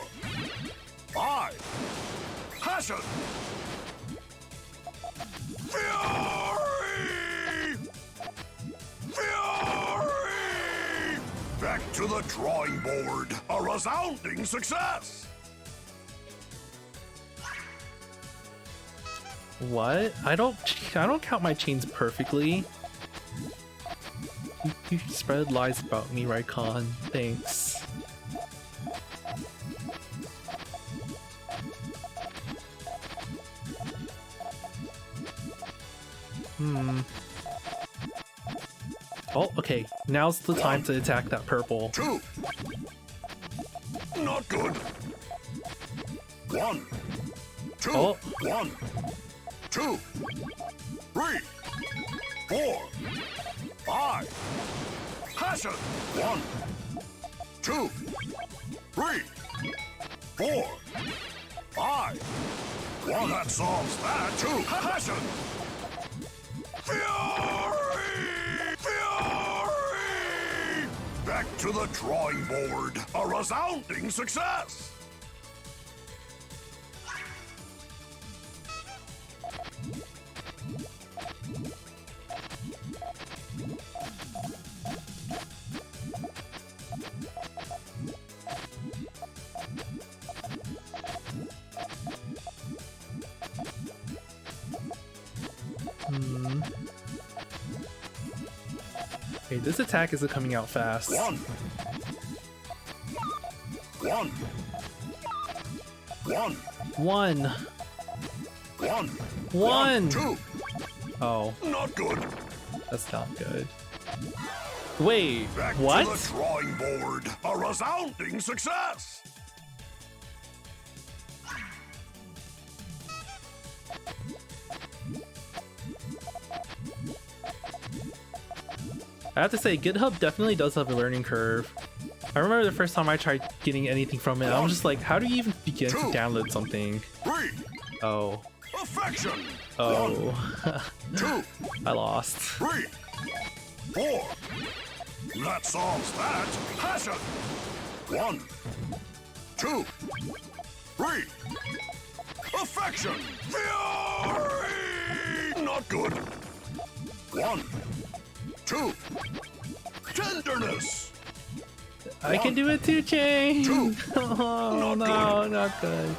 5. Passion. Fury. Fury. Back to the drawing board. A resounding success. What? I don't count my chains perfectly. You spread lies about me, Raikon. Thanks. Oh, okay. Now's the time to attack that purple. 2. Not good. 1, 2, Oh. 1, 2, 3, 4, 5. Passion. 1, 2, 3, 4, 5. 1. That solves that. 2. Passion. Fury! Fury! Back to the drawing board. A resounding success. Okay, this attack isn't coming out fast. One. One. One. One. One. One. Two. Oh, Not good. that's not good. Wait, Back what? to the drawing board. A resounding success. I have to say, GitHub definitely does have a learning curve. I remember the first time I tried getting anything from it, I was just like, how do you even begin to download something? Three. Oh. Affection. Oh. Two. I lost. Three. Four. That solves that. Passion. One. Two. Three. Affection. Fury. Not good. One. Two. Tenderness. I can do it too, Chain! Two. Oh, Not no, good. not good.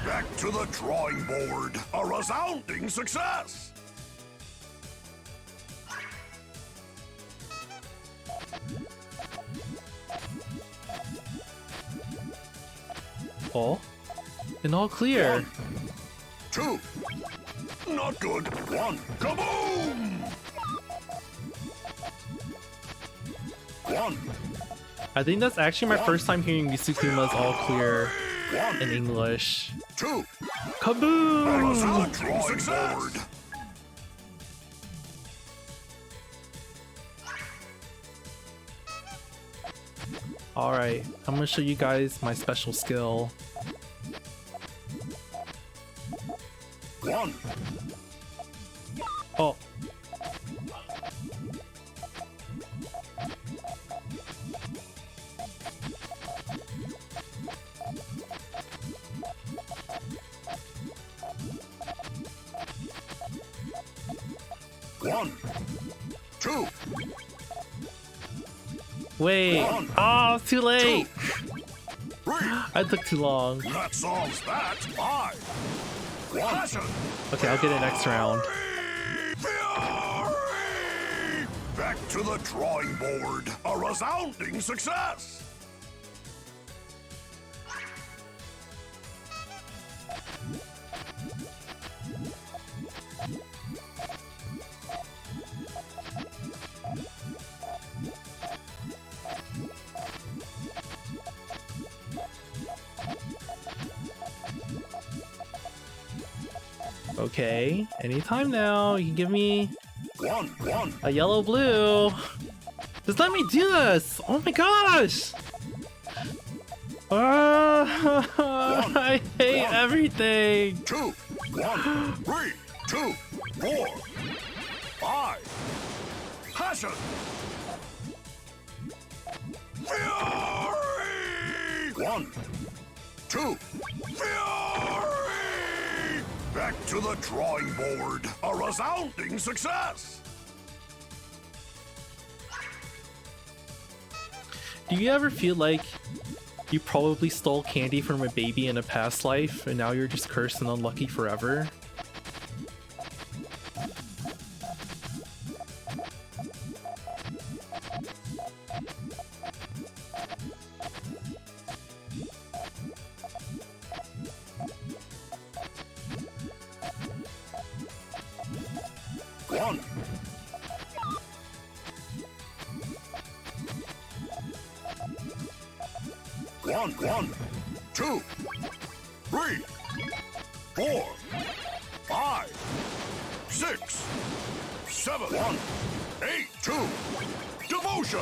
Back to the drawing board. A resounding success. Oh? And all clear. One. Two. Not good. One. Kaboom! One. I think that's actually my first time hearing Misukuma's all clear One. in English. Two. Kaboom! Resounding success. Alright, I'm gonna show you guys my special skill. One. Oh. One. Two. Wait. One. Oh, it's too late. Three. I took too long. That solves that. Five. One. Passion. Okay, I'll get it next round. Fury! Back to the drawing board. A resounding success. Okay, anytime now. You can give me One. a yellow blue. Just let me do this. Oh my gosh. I hate everything. Two. One. Three. Two. Four. Five. Passion. Fury! One. Two. Fury! Back to the drawing board. A resounding success. Do you ever feel like you probably stole candy from a baby in a past life and now you're just cursed and unlucky forever? One. One. Two. Three. Four. Five. Six. Seven. One. Eight. Two. Devotion.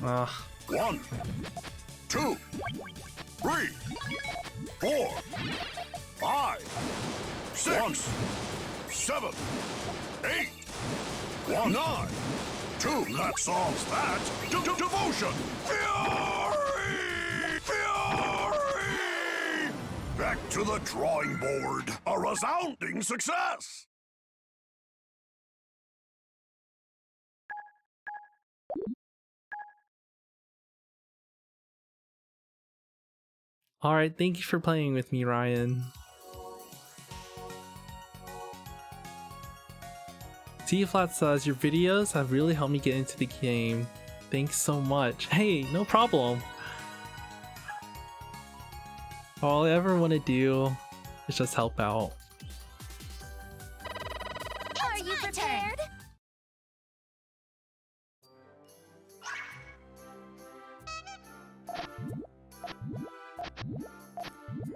Ugh. One. Two. Three. Four. Five. Six. Seven. Eight. One. Nine. Two. That solves that. Devotion. Fury! Fury! Back to the drawing board. A resounding success. Alright, thank you for playing with me, Ryan. T-Flat says, your videos have really helped me get into the game. Thanks so much. Hey, no problem. All I ever want to do is just help out. Are you prepared?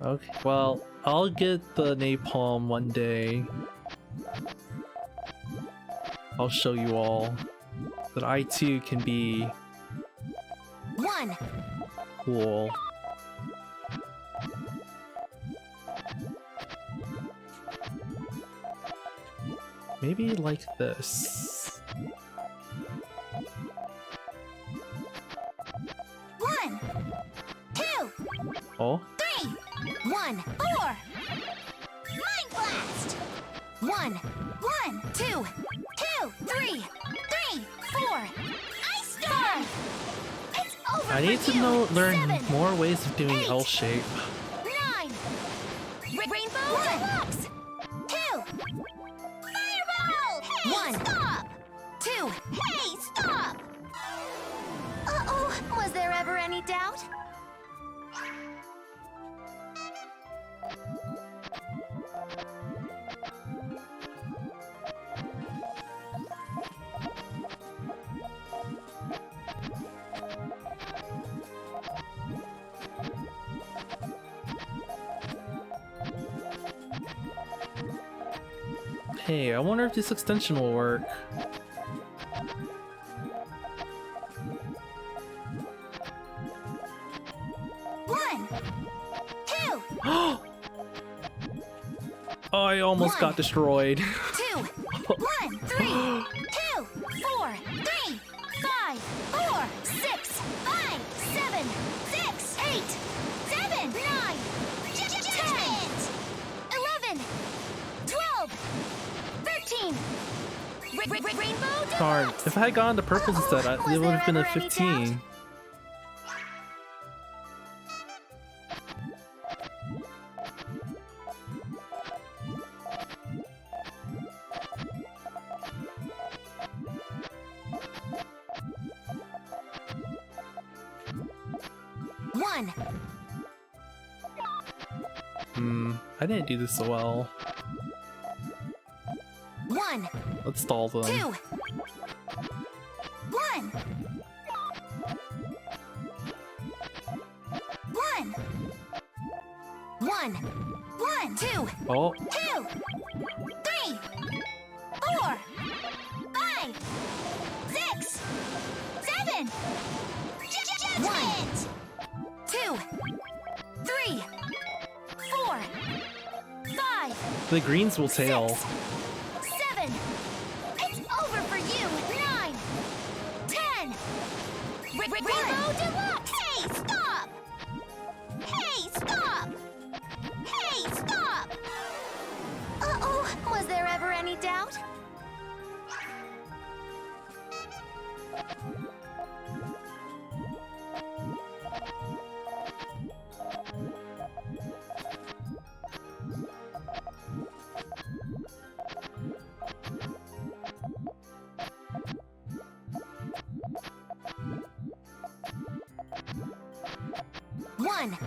Okay, well, I'll get the napalm one day. I'll show you all that I too can be 1. cool. Maybe like this. 1, 2, Oh, 3, 1, 4. Mind blast. 1, 1, 2, 2, 3, 3, 4. Ice storm. It's over. I need for to you. learn 7, more ways of doing 8, L shape. 9. Rainbow deluxe. 2. Fireball. Hey, 1. Stop. 2. Hey, stop. Uh-oh. Was there ever any doubt? Hey, I wonder if this extension will work. One, two, Oh, I almost got destroyed. 2, 1, 3, 2, 4, 3, 5, 4, 6, 5, 7, 6, 8, 7, 9, 10, 11, 12, 13. Rainbow Darn, deluxe. if I had gotten the purples instead, it Was would have been there a ever any 15. One, I didn't do this so well. 1, Let's stall them. 2, 1. 1, 1, 1, 2, Oh, 2, 3, 4, 5, 6, 7. Judgment! 2, 3, 4, 5, the greens will tail. 6, 7. It's over for you. 9, 10. Rainbow deluxe. Hey, stop! Hey, stop! Hey, stop! Uh-oh, was there ever any doubt? One.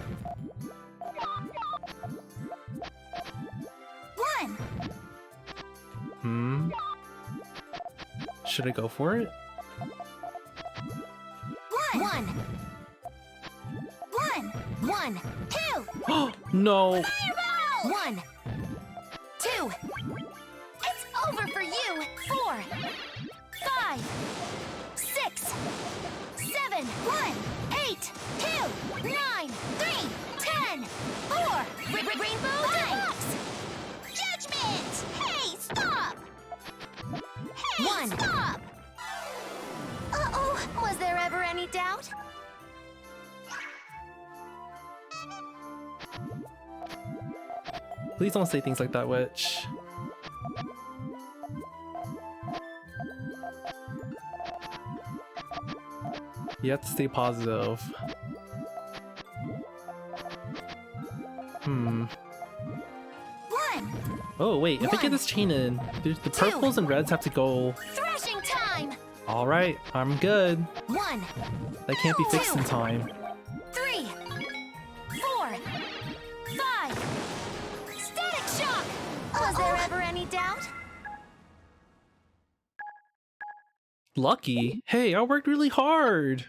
1. Should I go for it? 1. 1, 2. No! Fireball! 1, 2. It's over for you. 4, 5, 6, 7, 1, 8, 2, 9, 3, 10, 4. Rainbow deluxe. Judgment! Hey, stop! Hey, 1. Stop! Uh-oh, was there ever any doubt? Please don't say things like that, Witch. You have to stay positive. 1, Oh wait, if I get this chain in, the purples and reds have to go. Thrashing time! Alright, I'm good. 1, That can't be fixed in time. 3, 4, 5. Static shock! Was there ever any doubt? Lucky? Hey, I worked really hard!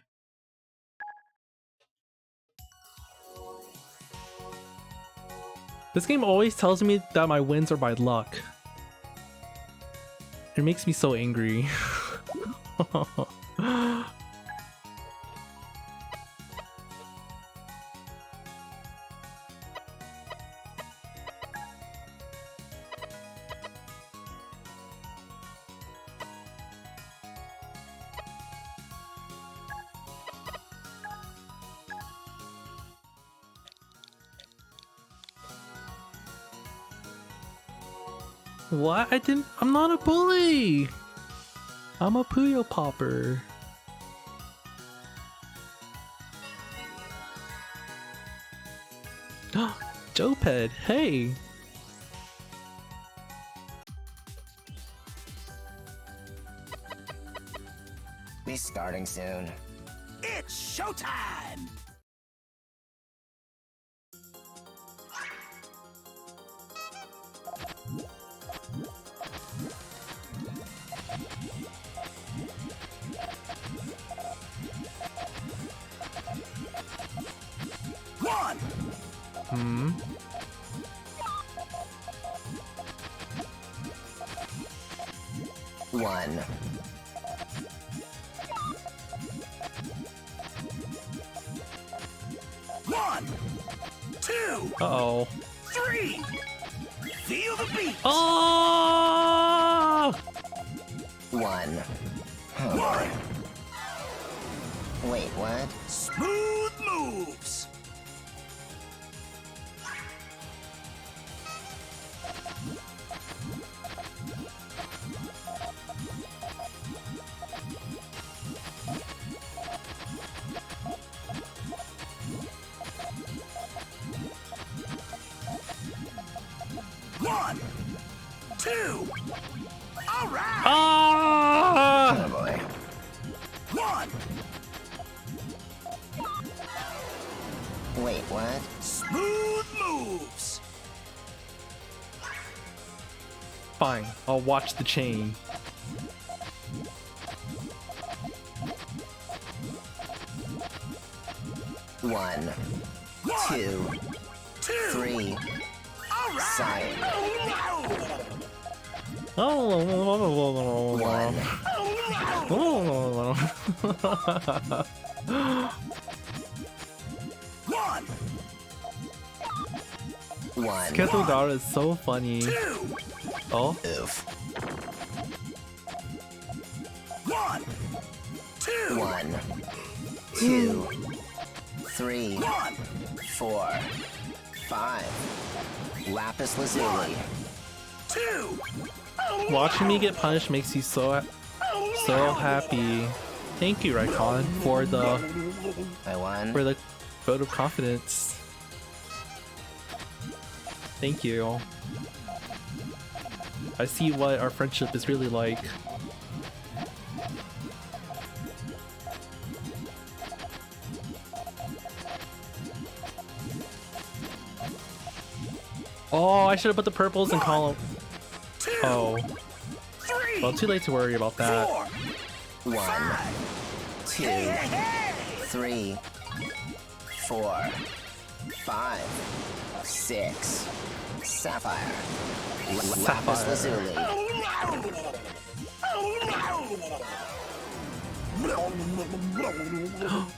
This game always tells me that my wins are by luck. It makes me so angry. What? I'm not a bully! I'm a Puyo Popper. Joped, hey! Be starting soon. It's showtime! One! Hmm? One. One! Two! Uh-oh. Three! Feel the beat! Oh! One. One! Wait, what? Smooth moves! One! Two! All right! Ah! Oh boy. One! Wait, what? Smooth moves! Fine, I'll watch the chain. One. Two. Two! Three. All right! Side. Oh. One. One! One. Ketodara is so funny. Two! Oh? Oof. One! Two! One. Two. Three. One! 4. 5. Lapis lazuli. Two! Watching me get punished makes you so happy. Thank you, Raikon, for the I won. vote of confidence. Thank you. I see what our friendship is really like. Oh, I should have put the purples in column. Two! Oh, Three! well, too late to worry about that. 4! 1. 2. 3. 4. 5. 6. Sapphire. Lapis lazuli.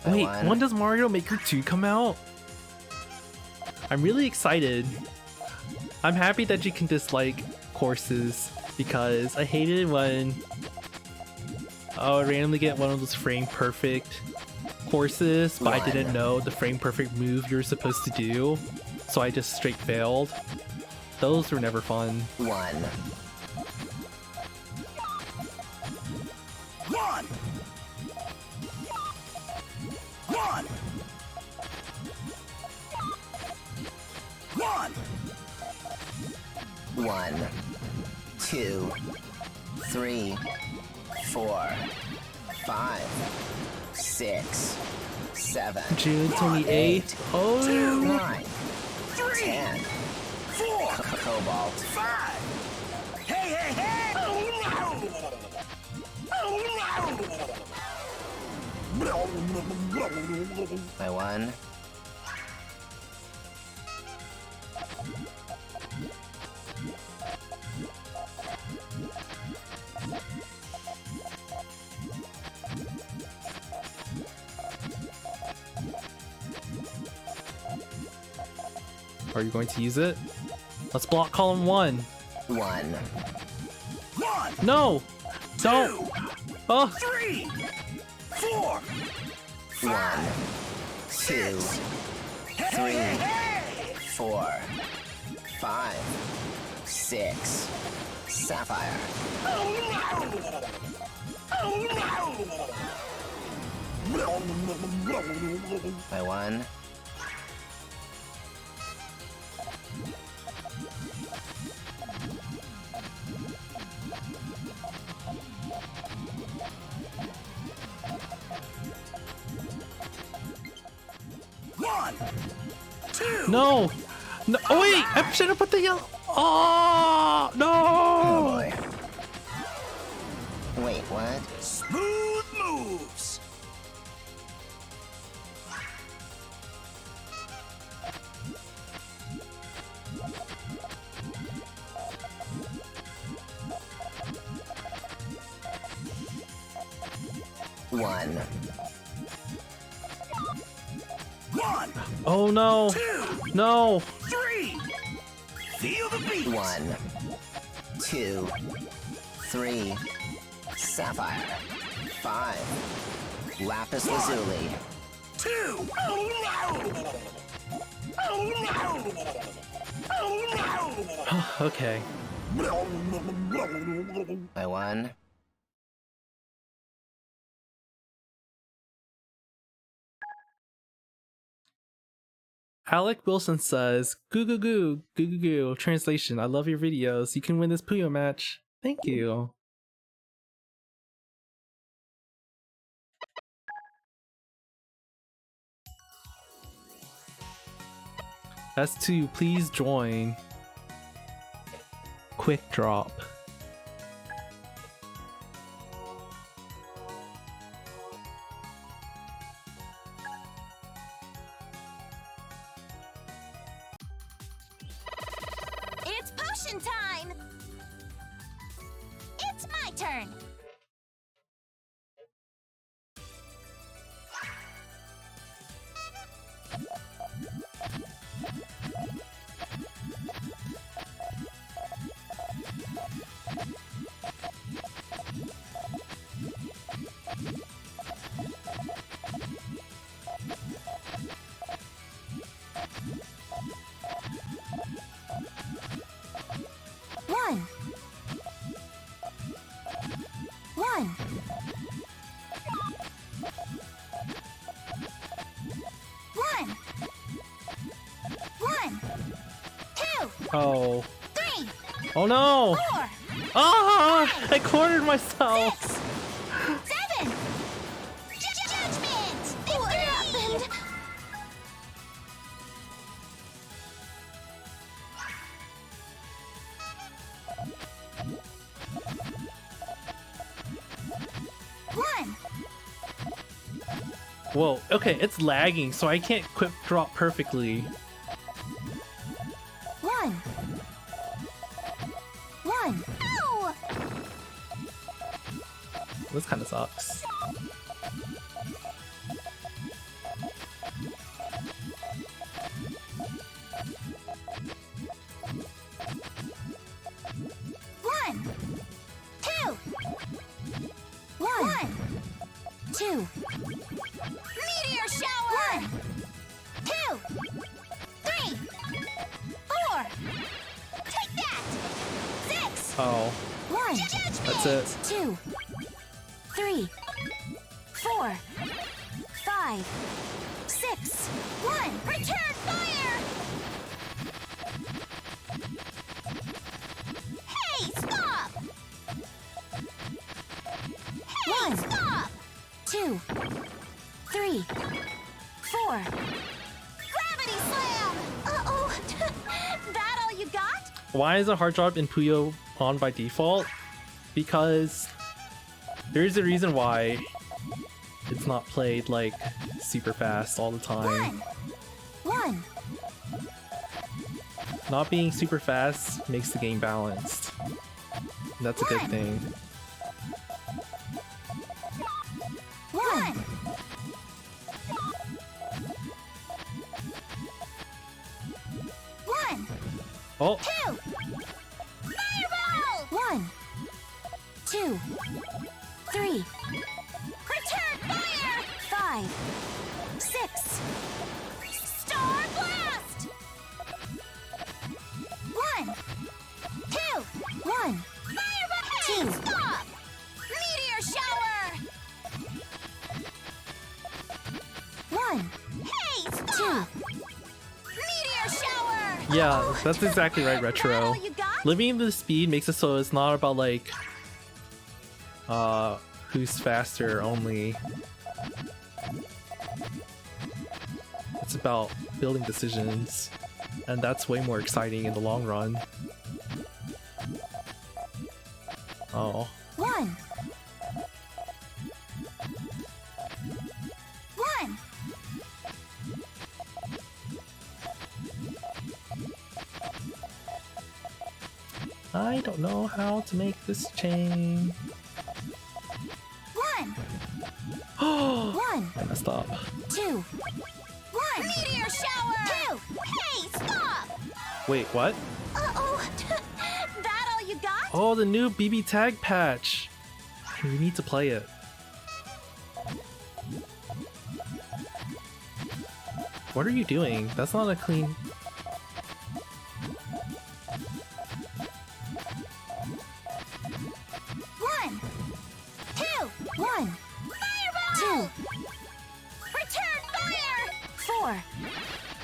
Wait, won. when does Mario Maker 2 come out? I'm really excited. I'm happy that you can dislike courses because I hated when I would randomly get one of those frame perfect courses, but I didn't know the frame perfect move you're supposed to do, so I just straight failed. Those were never fun. 1. 1! 1! 1! 1. 1, 2, 3, 4, 5, 6, 7, June 28th. Oh, 9, 10, 4, Cobalt, 5. Hey, hey, hey! I won. are you going to use it? Let's block column 1. 1, 1, No! Don't! 2, Oh! 3, 4, 1, 2, 3, 4, 5, 6, Sapphire. I won. No! No! Oh wait! I should have put the yellow. Oh Oh no! boy. Wait, what? Smooth moves. One. 1, Oh no! 2, No! 3. Feel the beat. 1, 2, 3, Sapphire. 5, Lapis Lazuli. 2. Okay. I won. Alec Wilson says, "Goo goo goo, goo goo goo." Translation: I love your videos. You can win this Puyo match. Thank you. S2, please join. Quick drop. It's potion time! It's my turn! One. Two. Oh. Three. Oh no! Four. Ah! I cornered myself! 6. 7. Judgment! What happened? One. Whoa, okay, it's lagging, so I can't quick drop perfectly. One. Ow! This kind of sucks. One. Two. One. Two. Meteor shower! 1, 2, 3, 4. Take that! 6. Oh, 1. that's it. 2, 3, 4, 5, 6. 1. Return fire! 3, 4. Gravity slam! Uh-oh. That all you got? Why is a hard drop in Puyo on by default? Because there's a reason why it's not played like super fast all the time. 1. Not being super fast makes the game balanced. And that's a good thing. 1. 1. Oh, 2. Fireball! 1, 2, 3. Return fire! 5, 6. Star blast! 1, 2, 1. Fireball! 2. Stop! Meteor shower! 1. Hey, stop! Meteor shower! yeah, that's exactly right, Retro. Limiting the speed makes it so it's not about like who's faster only. It's about building decisions, and that's way more exciting in the long run. Oh. 1. 1. I don't know how to make this chain. 1. Oh, 1. I messed up. 2. 1. Meteor shower! 2. Hey, stop! Wait, what? Uh-oh. That all you got? Oh, the new BB tag patch. We need to play it. What are you doing? That's not a clean... 1. 2. 1. Fireball! 2. Return fire! 4.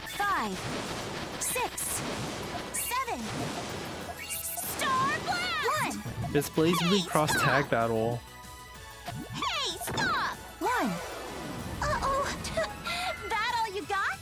5. 6. 7. Star blast! 1. Displays Blue Cross Tag Battle. Hey, stop! 1. Uh-oh. That all you got?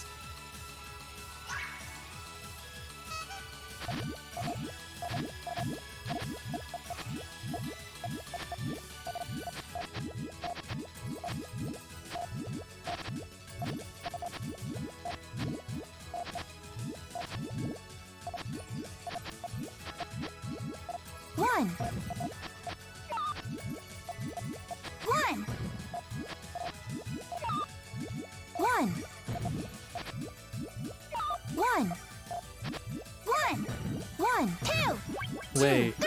One. 1. 1. 1. 1. 1. 2. Wait. 3.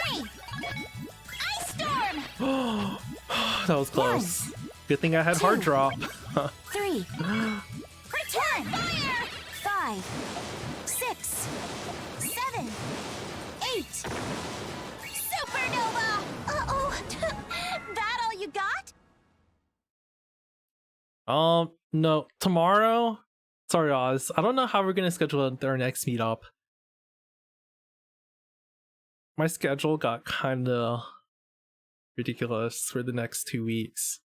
Ice storm! That was close. Good thing I had hard drop. 3. Return fire! 5. 6. 7. 8. Supernova! Uh-oh. That all you got? No. Tomorrow? Sorry, Oz. I don't know how we're gonna schedule our next meetup. My schedule got kinda ridiculous for the next 2 weeks.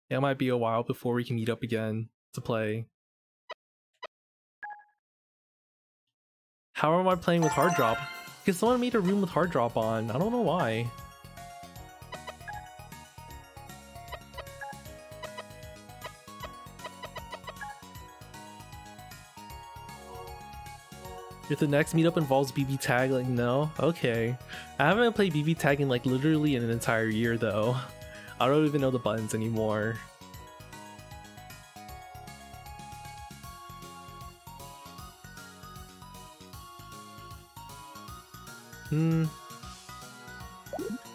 It might be a while before we can meet up again to play. How am I playing with hard drop? Because someone made a room with hard drop on. I don't know why. If the next meetup involves BB tag, like no? Okay. I haven't played BB tag in like literally an entire year though. I don't even know the buttons anymore.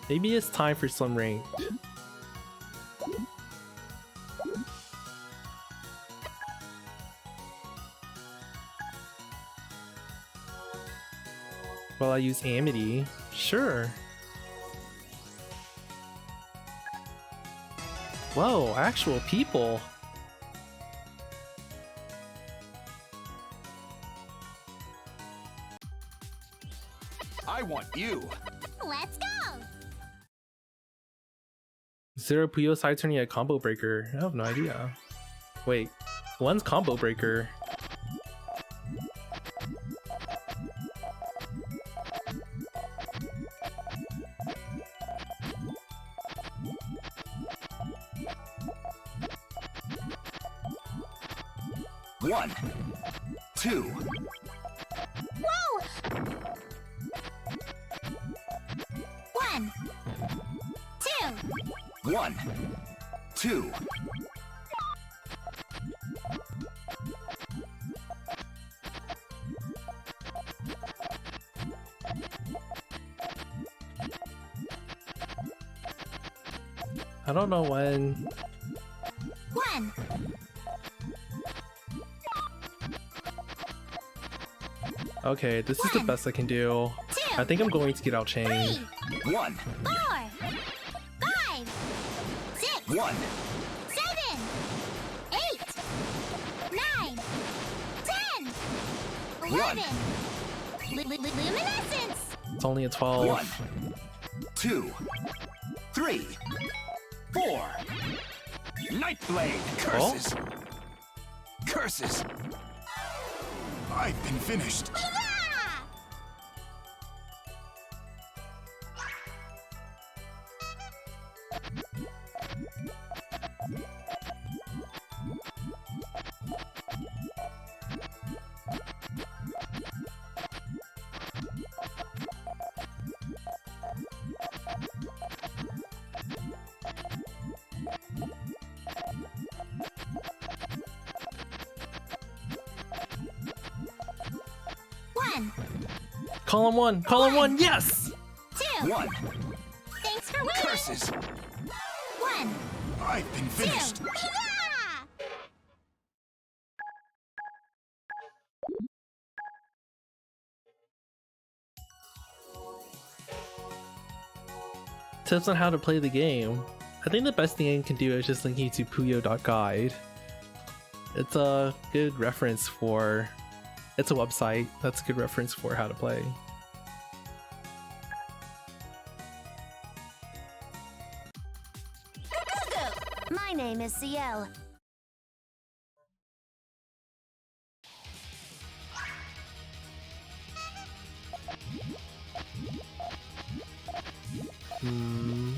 Maybe it's time for some ranked. Well, I use Amity. Sure. Whoa, actual people. I want you. Let's go! Zero Puyo side turning a combo breaker. I have no idea. Wait, one's combo breaker. One, two, Whoa! 1, 2. one, two. I don't know when. 1, Okay, this is the best I can do. 2, I think I'm going to get out chain. 3, One, 4, 5, 6, one, 7, 8, 9, 10, 11. Luminescence! It's only a 12. one, two, three, four. Nightblade! Curses! Curses! I've been finished. Yeah! One, Column 1! Column 1! Yes! 2. One, Thanks for winning. curses! 1, I've been 2. finished. Yeah! Tips on how to play the game. I think the best thing I can do is just link you to puyo.guide. It's a good reference for... It's a website that's a good reference for how to play. Gugu. My name is CL. Hmm.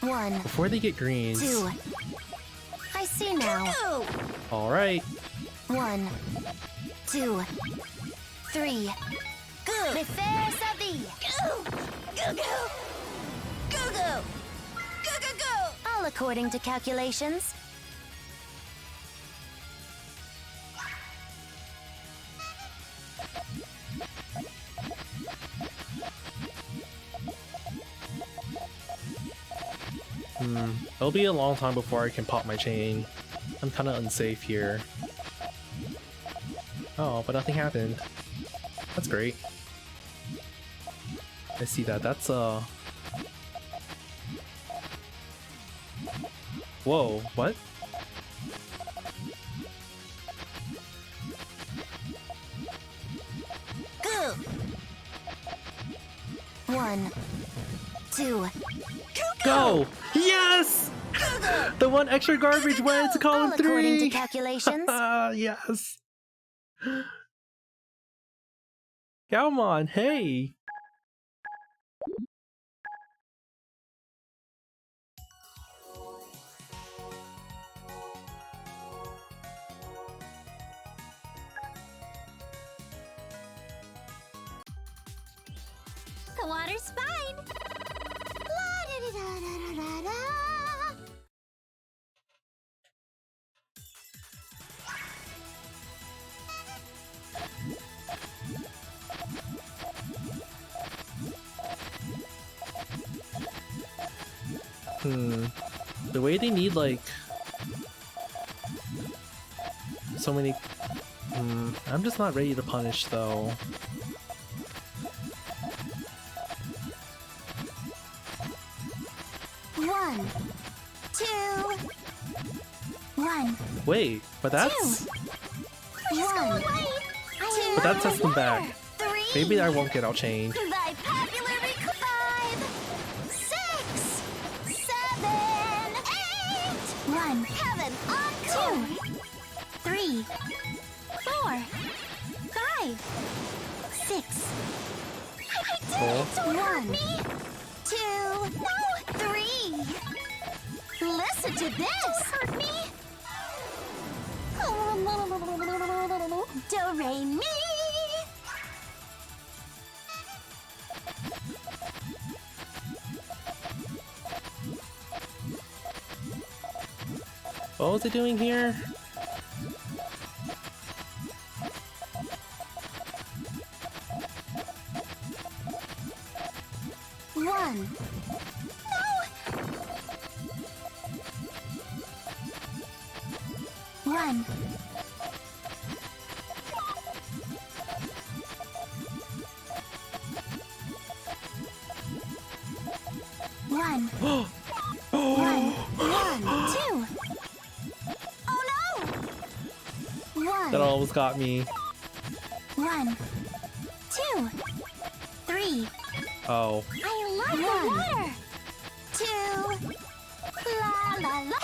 One, Before they get greens. 2. I see now. Alright. 1, 2, 3. Goo. Me fair sabi. Goo. Goo goo. Goo goo. Goo goo goo. All according to calculations. It'll be a long time before I can pop my chain. I'm kind of unsafe here. Oh, but nothing happened. That's great. I see that. That's Whoa, what? Goo. 1, 2. Go! Yes! The one extra garbage went to column All according to 3! calculations. Yes! Come on, hey! The water's fine. La-da-da-da-da-da-da. The way they need like so many. I'm just not ready to punish though. One, 2. 1, Wait, but that's 1, 2. that sets them back. 3. Maybe I won't get out changed. Thy popular 5, 6, 7, 8. 1. Heaven on 2, 3, 4, 5, 6. I did it! Don't hurt me! 2, no, 3. Listen to this! Don't hurt me! Do re mi. What was it doing here? One. No. One. One. One. 2. Oh no! 1. That almost got me. 1, 2, 3. Oh. I love the water. 2. La la la.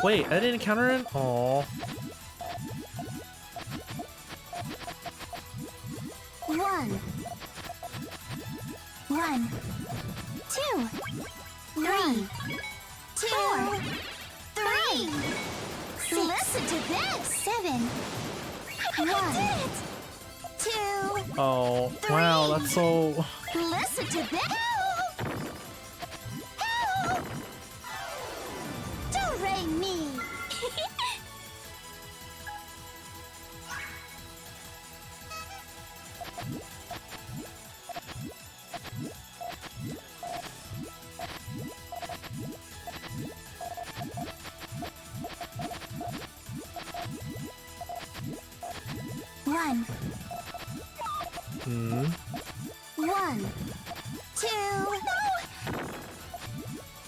Wait, I didn't counter it? Aw. 1. 1, 2, 3, 2, 3. Listen to this. 7. I did it. 2. Oh. Wow, that's so... Listen to this. Help! Do re mi. One. 1, 2.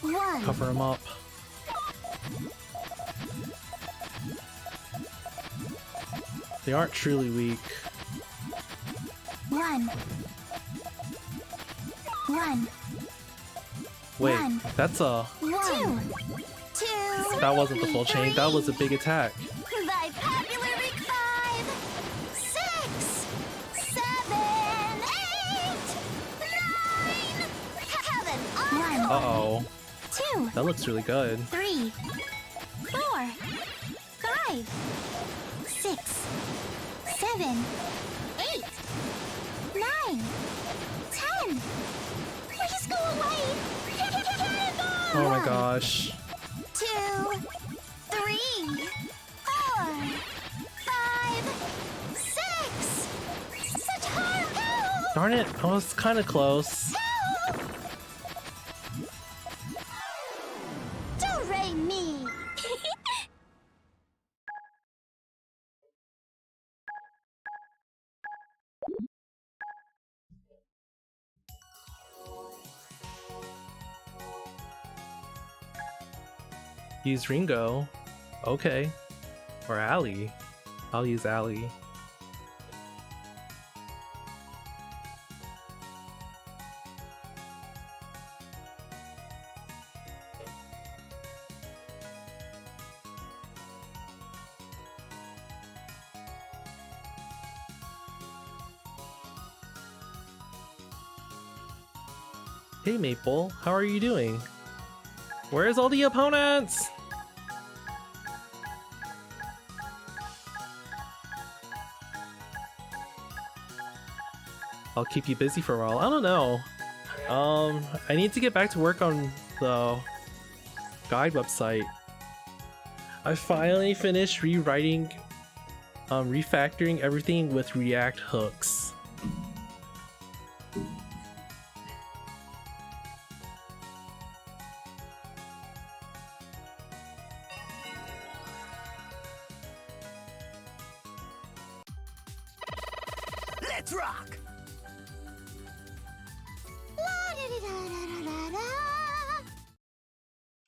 No. 1. Cover him up. They aren't truly weak. 1. 1. Wait, One. that's a... 1, 2. That wasn't the full chain, that was a big attack. Thy popular 5, 6, 7, 8, 9. Heaven on 1. Uh-oh. 2. That looks really good. 3, 4, 5, 6, 7, 8, 9, 10. Please go away. Oh my gosh. 2, 3, 4, 5, 6. Such harm. Help! Darn it, I was kind of close. Help! Do re mi. Use Ringo. Okay. Or Ali. I'll use Ali. Hey Maple, how are you doing? Where's all the opponents? I'll keep you busy for a while. I don't know. I need to get back to work on the guide website. I finally finished rewriting, refactoring everything with React hooks. Let's rock!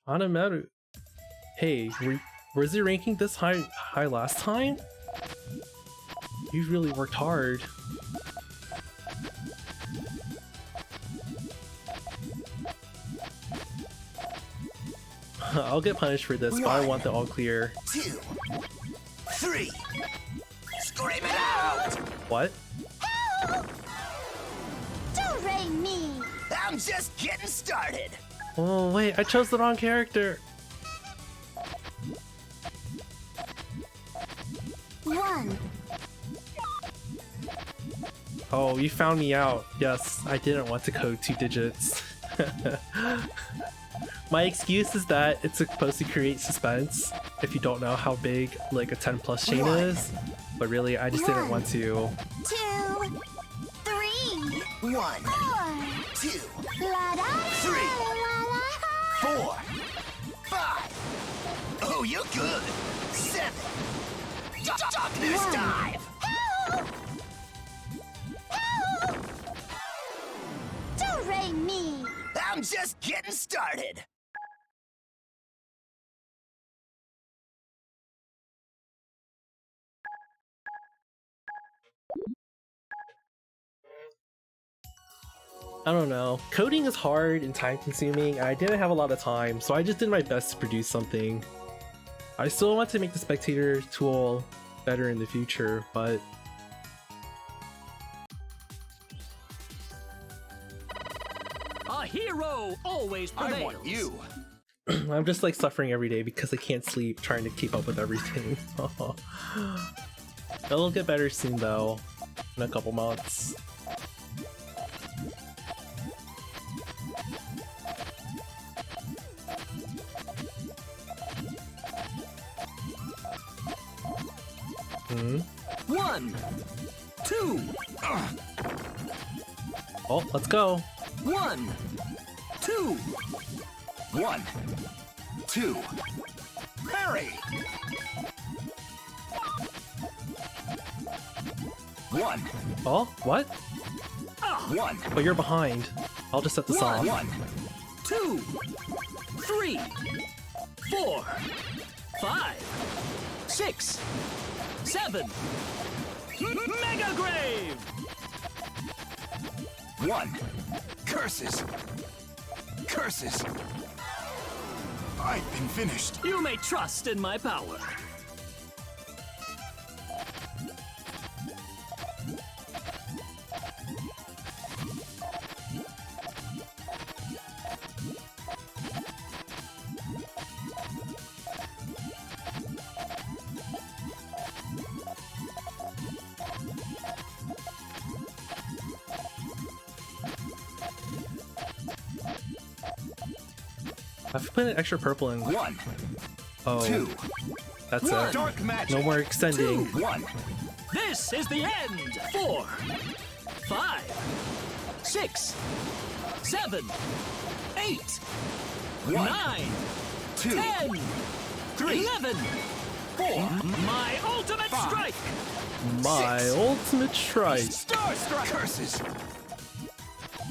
Anamaru. Hey, was your ranking this high last time? You really worked hard. I'll get punished for this, but I want the all clear. 2, 3. Scream it out! What? Don't rain me. I'm just getting started. Oh wait, I chose the wrong character. 1. Oh, you found me out. Yes, I didn't want to code 2 digits. My excuse is that it's supposed to create suspense if you don't know how big like a 10 plus chain is. But really, I just didn't want to. 2, 3, 1, 4. 2, La da 3, la la. 4, 5. Oh, you're good. 7. Darkness dive. Don't rain me. I'm just getting started. I don't know. Coding is hard and time consuming. I didn't have a lot of time, so I just did my best to produce something. I still want to make the spectator tool better in the future, but A hero always prevails. I want you. I'm just like suffering every day because I can't sleep trying to keep up with everything. It'll get better soon though, in a couple months. Hmm? 1, 2, Oh, let's go. 1, 2. 1, 2. Hurry! 1, Oh, what? 1, Oh, you're behind. I'll just set this off. 1. 2, 3, 4, 5, 6, 7. Mega Grave! 1. Curses! Curses! I've been finished. You may trust in my power. I've put an extra purple in. 1, Oh, 2, that's it. dark magic. No more extending. 1, This is the end. 4, 5, 6, 7, 8, 1, 9, 2, 10, 3, 11. 4. My ultimate strike. My 6. ultimate strike. Star strike. Curses!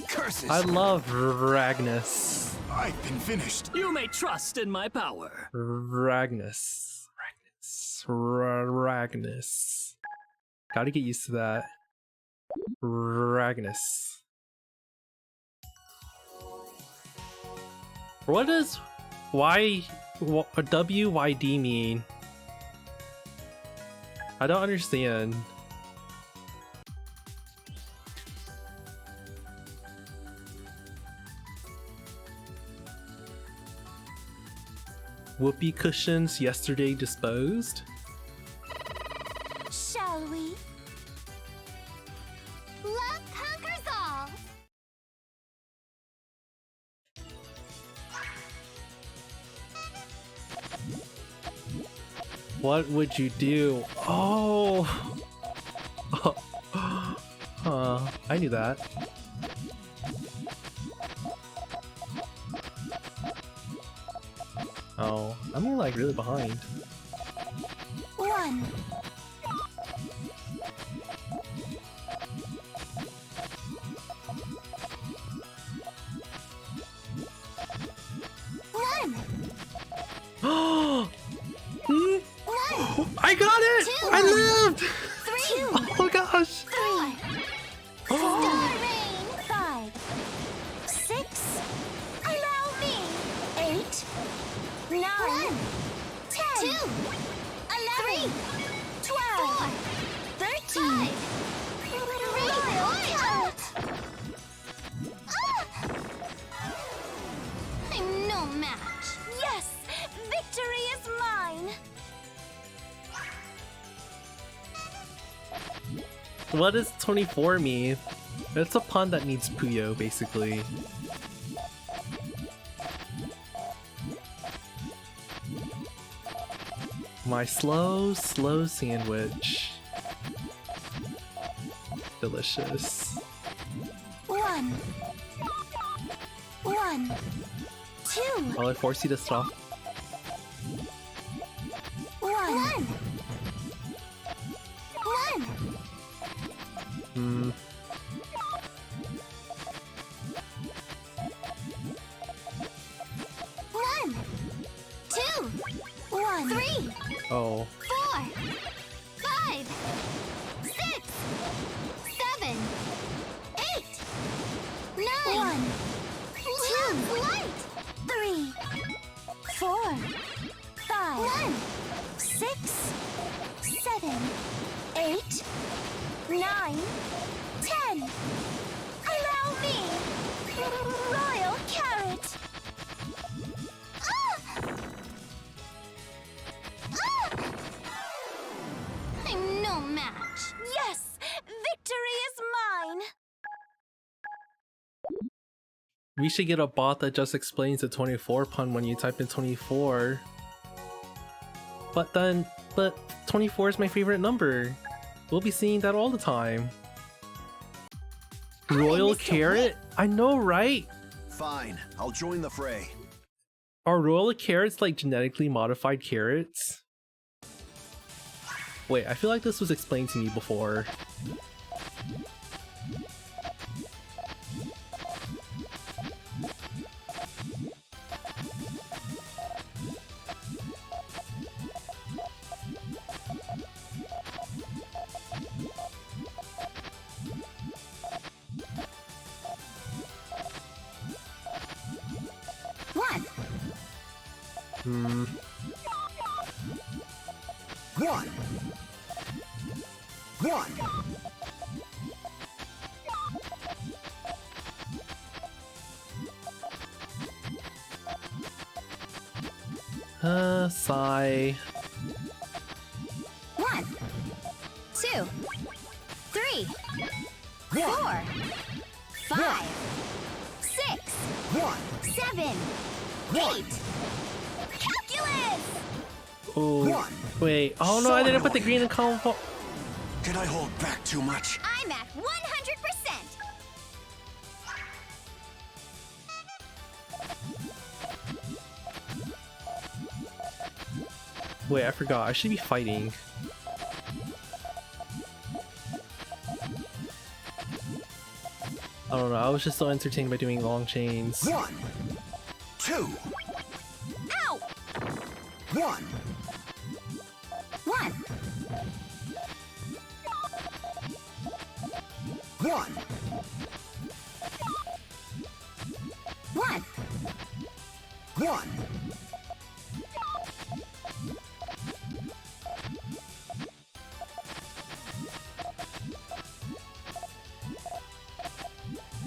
Curses! I love Ragnus. I've been finished. You may trust in my power. Ragnus. Ragnus. Gotta get used to that. Ragnus. What does WYD mean? I don't understand. Whoopee cushions yesterday disposed? Shall we? Love conquers all. What would you do? Oh! I knew that. Oh, I'm like really behind. 1, 1, I got it! Two. I lived! 3, Oh gosh! 4. Star rain. 5, 6. Allow me. 8, 9, What does 24 mean? It's a pun that means Puyo, basically. My slow sandwich. Delicious. 1, 2, I'll force you to stop. 1, 1. Hmm. One, 2, 1, 3, Oh. 4, 5, 6, 7, 8, 9, 2, light, 3, 4, 5, 6, 7, 8, 9, 10. Allow me, Royal Carrot. I'm no match. Yes! Victory is mine! We should get a bot that just explains the 24 pun when you type in 24. But 24 is my favorite number. We'll be seeing that all the time. Royal Mr. Carrot? I know, right? Fine, I'll join the fray. Are royal carrots like genetically modified carrots? Wait, I feel like this was explained to me before. Hmm. 1, 1, Sigh. 1, 2, 3, 4, 5, 6, 1. 7, 8. Calculus! Oh, One. wait. Oh no, I didn't put the green in column 4. Can I hold back too much? I'm at 100%. Wait, I forgot. I should be fighting. I don't know. I was just so entertained by doing long chains. 1, 2, Ow! 1, 1, 1, 1, 1.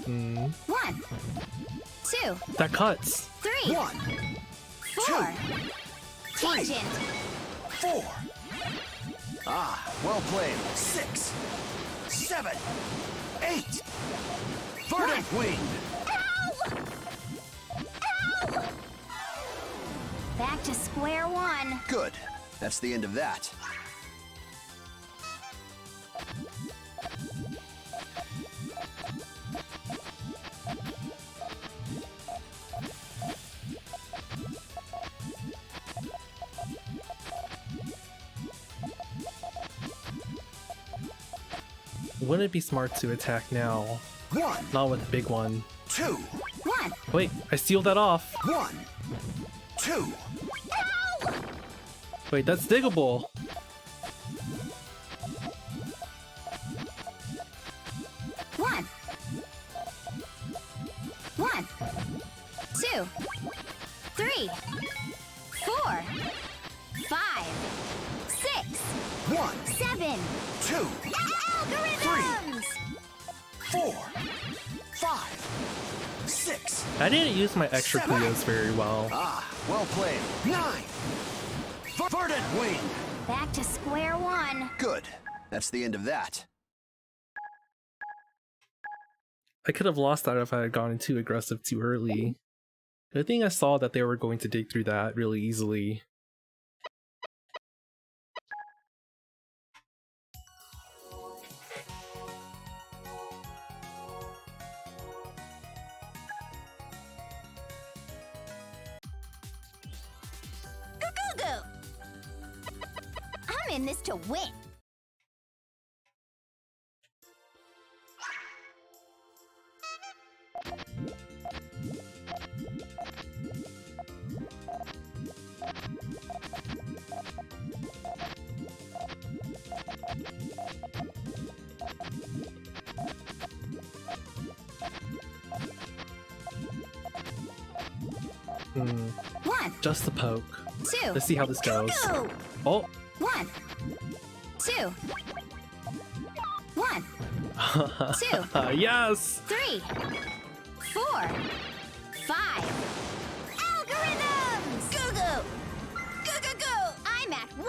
Hmm. 1, 2, That cuts. 3, 1, 4. 3, Tangent. 4. Ah, well played. 6, 7, 8. Verdant wing. Ow! Ow! Back to square one. Good. That's the end of that. Wouldn't it be smart to attack now? 1, Not with the big one. 2, 1. Wait, I sealed that off. 1, 2. Wait, that's diggable. One. 1, 2, 3, 4, 5, 6, 1, 7. 2, Algorithms! 4, 5, 6. I didn't use my extra 7. Puyos very well. Ah, well played. 9. Verdant wing. Back to square one. Good. That's the end of that. I could have lost that if I had gone too aggressive too early. Good thing I saw that they were going to dig through that really easily. Gugu! I'm in this to win. One, Just the poke. two. Let's see how this goes. Gugu! Oh! 1, 2, 1, 2, Yes! 3, 4, 5. Algorithms! Gugu! Gugu! I'm at 100%.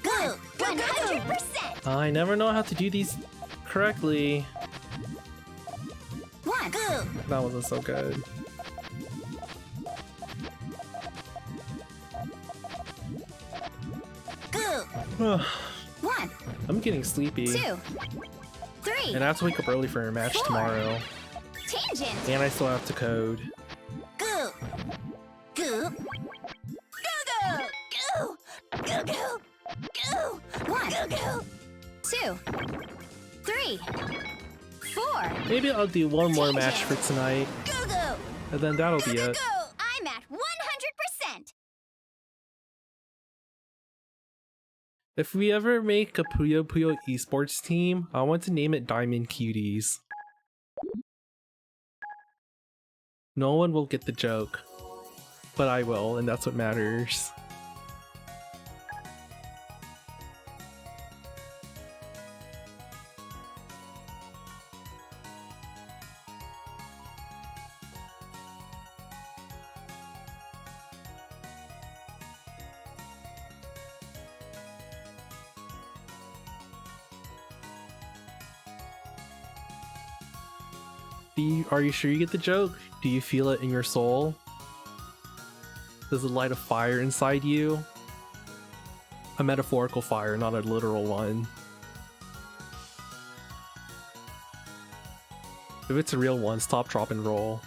Gugu! 100%. I never know how to do these correctly. 1, Gugu! That wasn't so good. Gugu! 1, I'm getting sleepy. 2, 3. And I have to wake up early for a match 4. tomorrow. Tangent! And I still have to code. Goo! Goo! Goo! Goo! Goo! Goo! Goo! 1, Goo! 2, 3, 4. Maybe I'll do one more match for tonight, Goo! and then that'll be it. I'm at 100%. If we ever make a Puyo Puyo eSports team, I want to name it Diamond Cuties. No one will get the joke, but I will, and that's what matters. Are you sure you get the joke? Do you feel it in your soul? Does it light a fire inside you? A metaphorical fire, not a literal one. If it's a real one, stop, drop, and roll.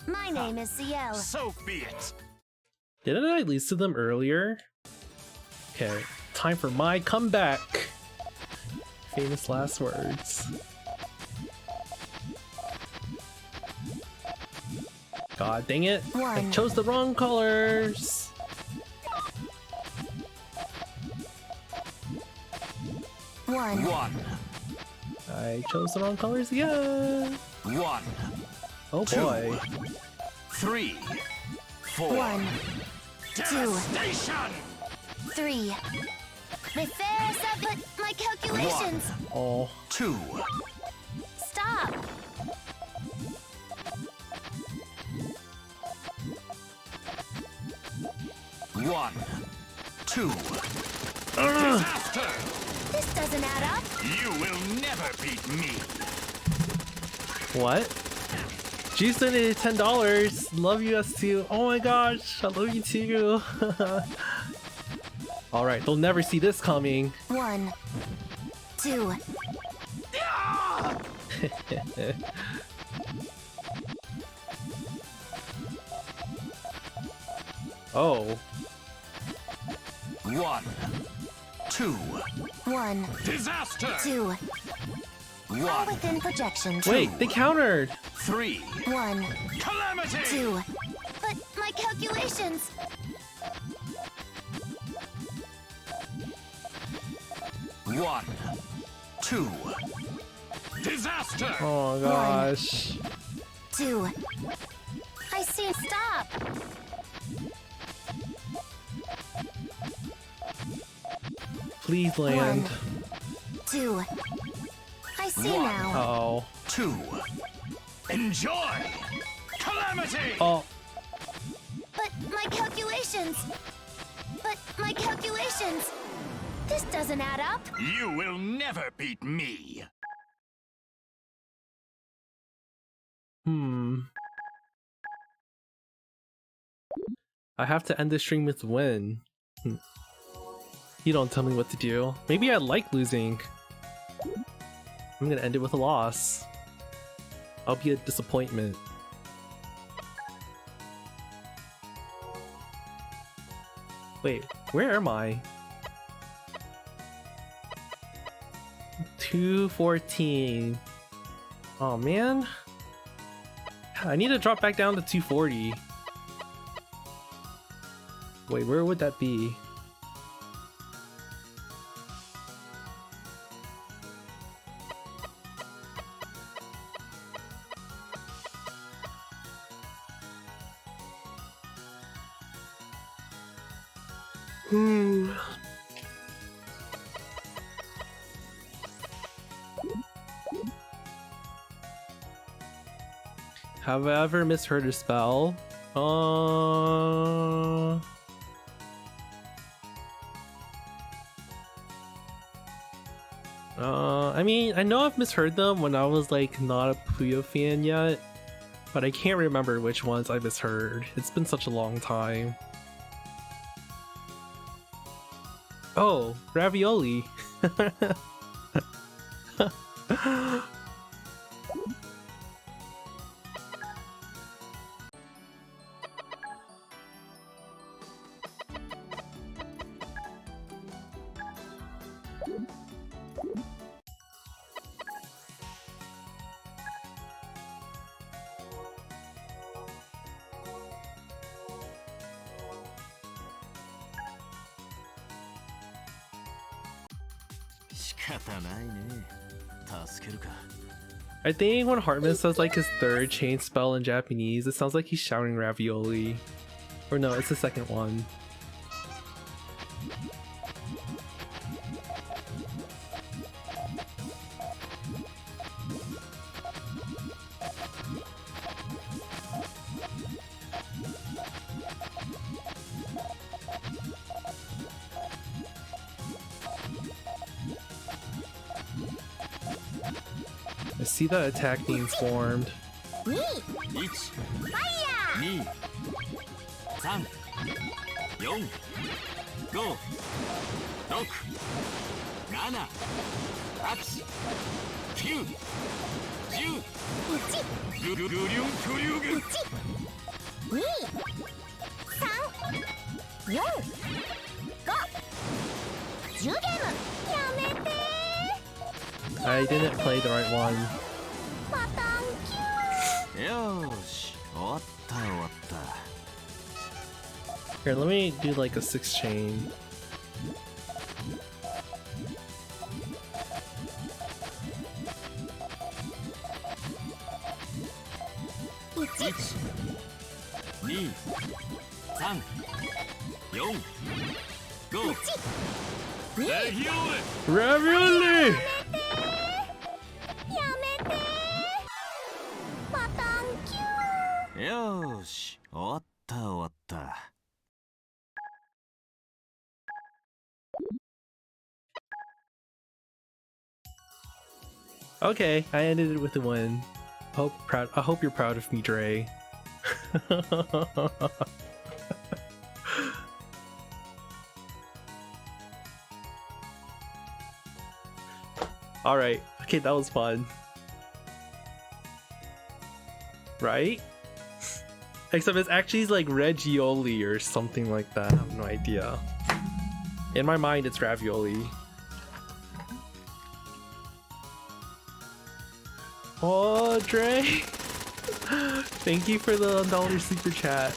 My name is Ciel. So be it. Didn't I lose to them earlier? Okay, time for my comeback! Famous last words. God dang it! I One. chose the wrong colors! One, I chose the wrong colors again! 1, Oh boy. 3, 4. 1, 2, Devastation! 3. Refactoring, but my calculations. Oh. 2, Stop. One, 2. Disaster! This doesn't add up. You will never beat me. What? G's donated $10. Love you, S2. Oh my gosh, I love you too. Alright, they'll never see this coming. 1, 2. Oh. 1, 2. 1, Disaster! 2. All 1, within projection. Wait, they countered! 3. 1, Calamity! 2. But my calculations. 1, 2. Disaster! Oh gosh. 2. I see. Stop. Please land. 2. I see One. now. Oh. 2. Enjoy! Calamity! Oh. But my calculations. This doesn't add up. You will never beat me! I have to end the stream with win. You don't tell me what to do. Maybe I like losing. I'm gonna end it with a loss. I'll be a disappointment. Wait, where am I? 214. Oh man. I need to drop back down to 240. Wait, where would that be? Have I ever misheard a spell? I mean, I know I've misheard them when I was like not a Puyo fan yet, but I can't remember which ones I misheard. It's been such a long time. Oh, ravioli. I think when Hartman says like his third chain spell in Japanese, it sounds like he's shouting ravioli. Or no, it's the second one. I see that attack being formed. 1、2、3、4、5、6、7、8、9、10。グリュンクリューゲン。 2、3、4、5、10ゲーム。やめて。 I didn't play the right one. パタンキュー。よーし、終わった終わった。 Here, let me do like a 6 chain. 1、2、3、4、5。レギオーレ。 Ravioli! やめて。パタンキュー。よーし、終わった終わった。 Okay, I ended it with a win. I hope you're proud of me, Dre. Alright, okay, that was fun. Right? Except it's actually like Reggioli or something like that. I have no idea. In my mind, it's ravioli. Oh, Dre! Thank you for the $1 super chat.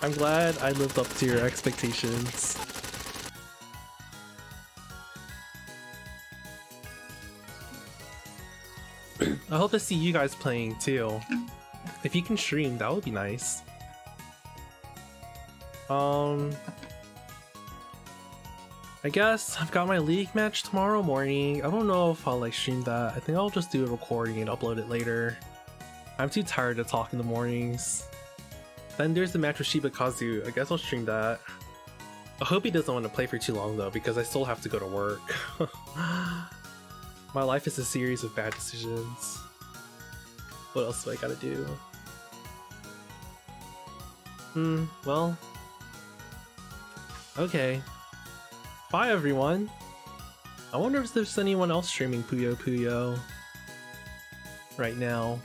I'm glad I lived up to your expectations. I hope to see you guys playing too. If you can stream, that would be nice. I guess I've got my league match tomorrow morning. I don't know if I'll like stream that. I think I'll just do a recording and upload it later. I'm too tired to talk in the mornings. Then there's the match with Shiba Kazu. I guess I'll stream that. I hope he doesn't want to play for too long though, because I still have to go to work. My life is a series of bad decisions. What else do I gotta do? Well. Okay. Bye everyone! I wonder if there's anyone else streaming Puyo Puyo right now.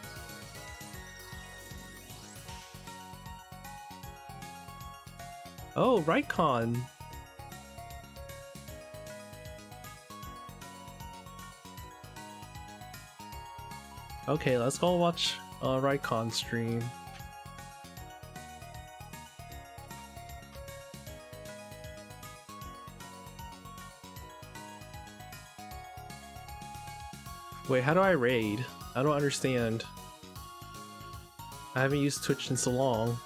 Oh, Rycon! Okay, let's go watch Rycon stream. Wait, how do I raid? I don't understand. I haven't used Twitch in so long.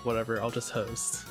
Whatever, I'll just host.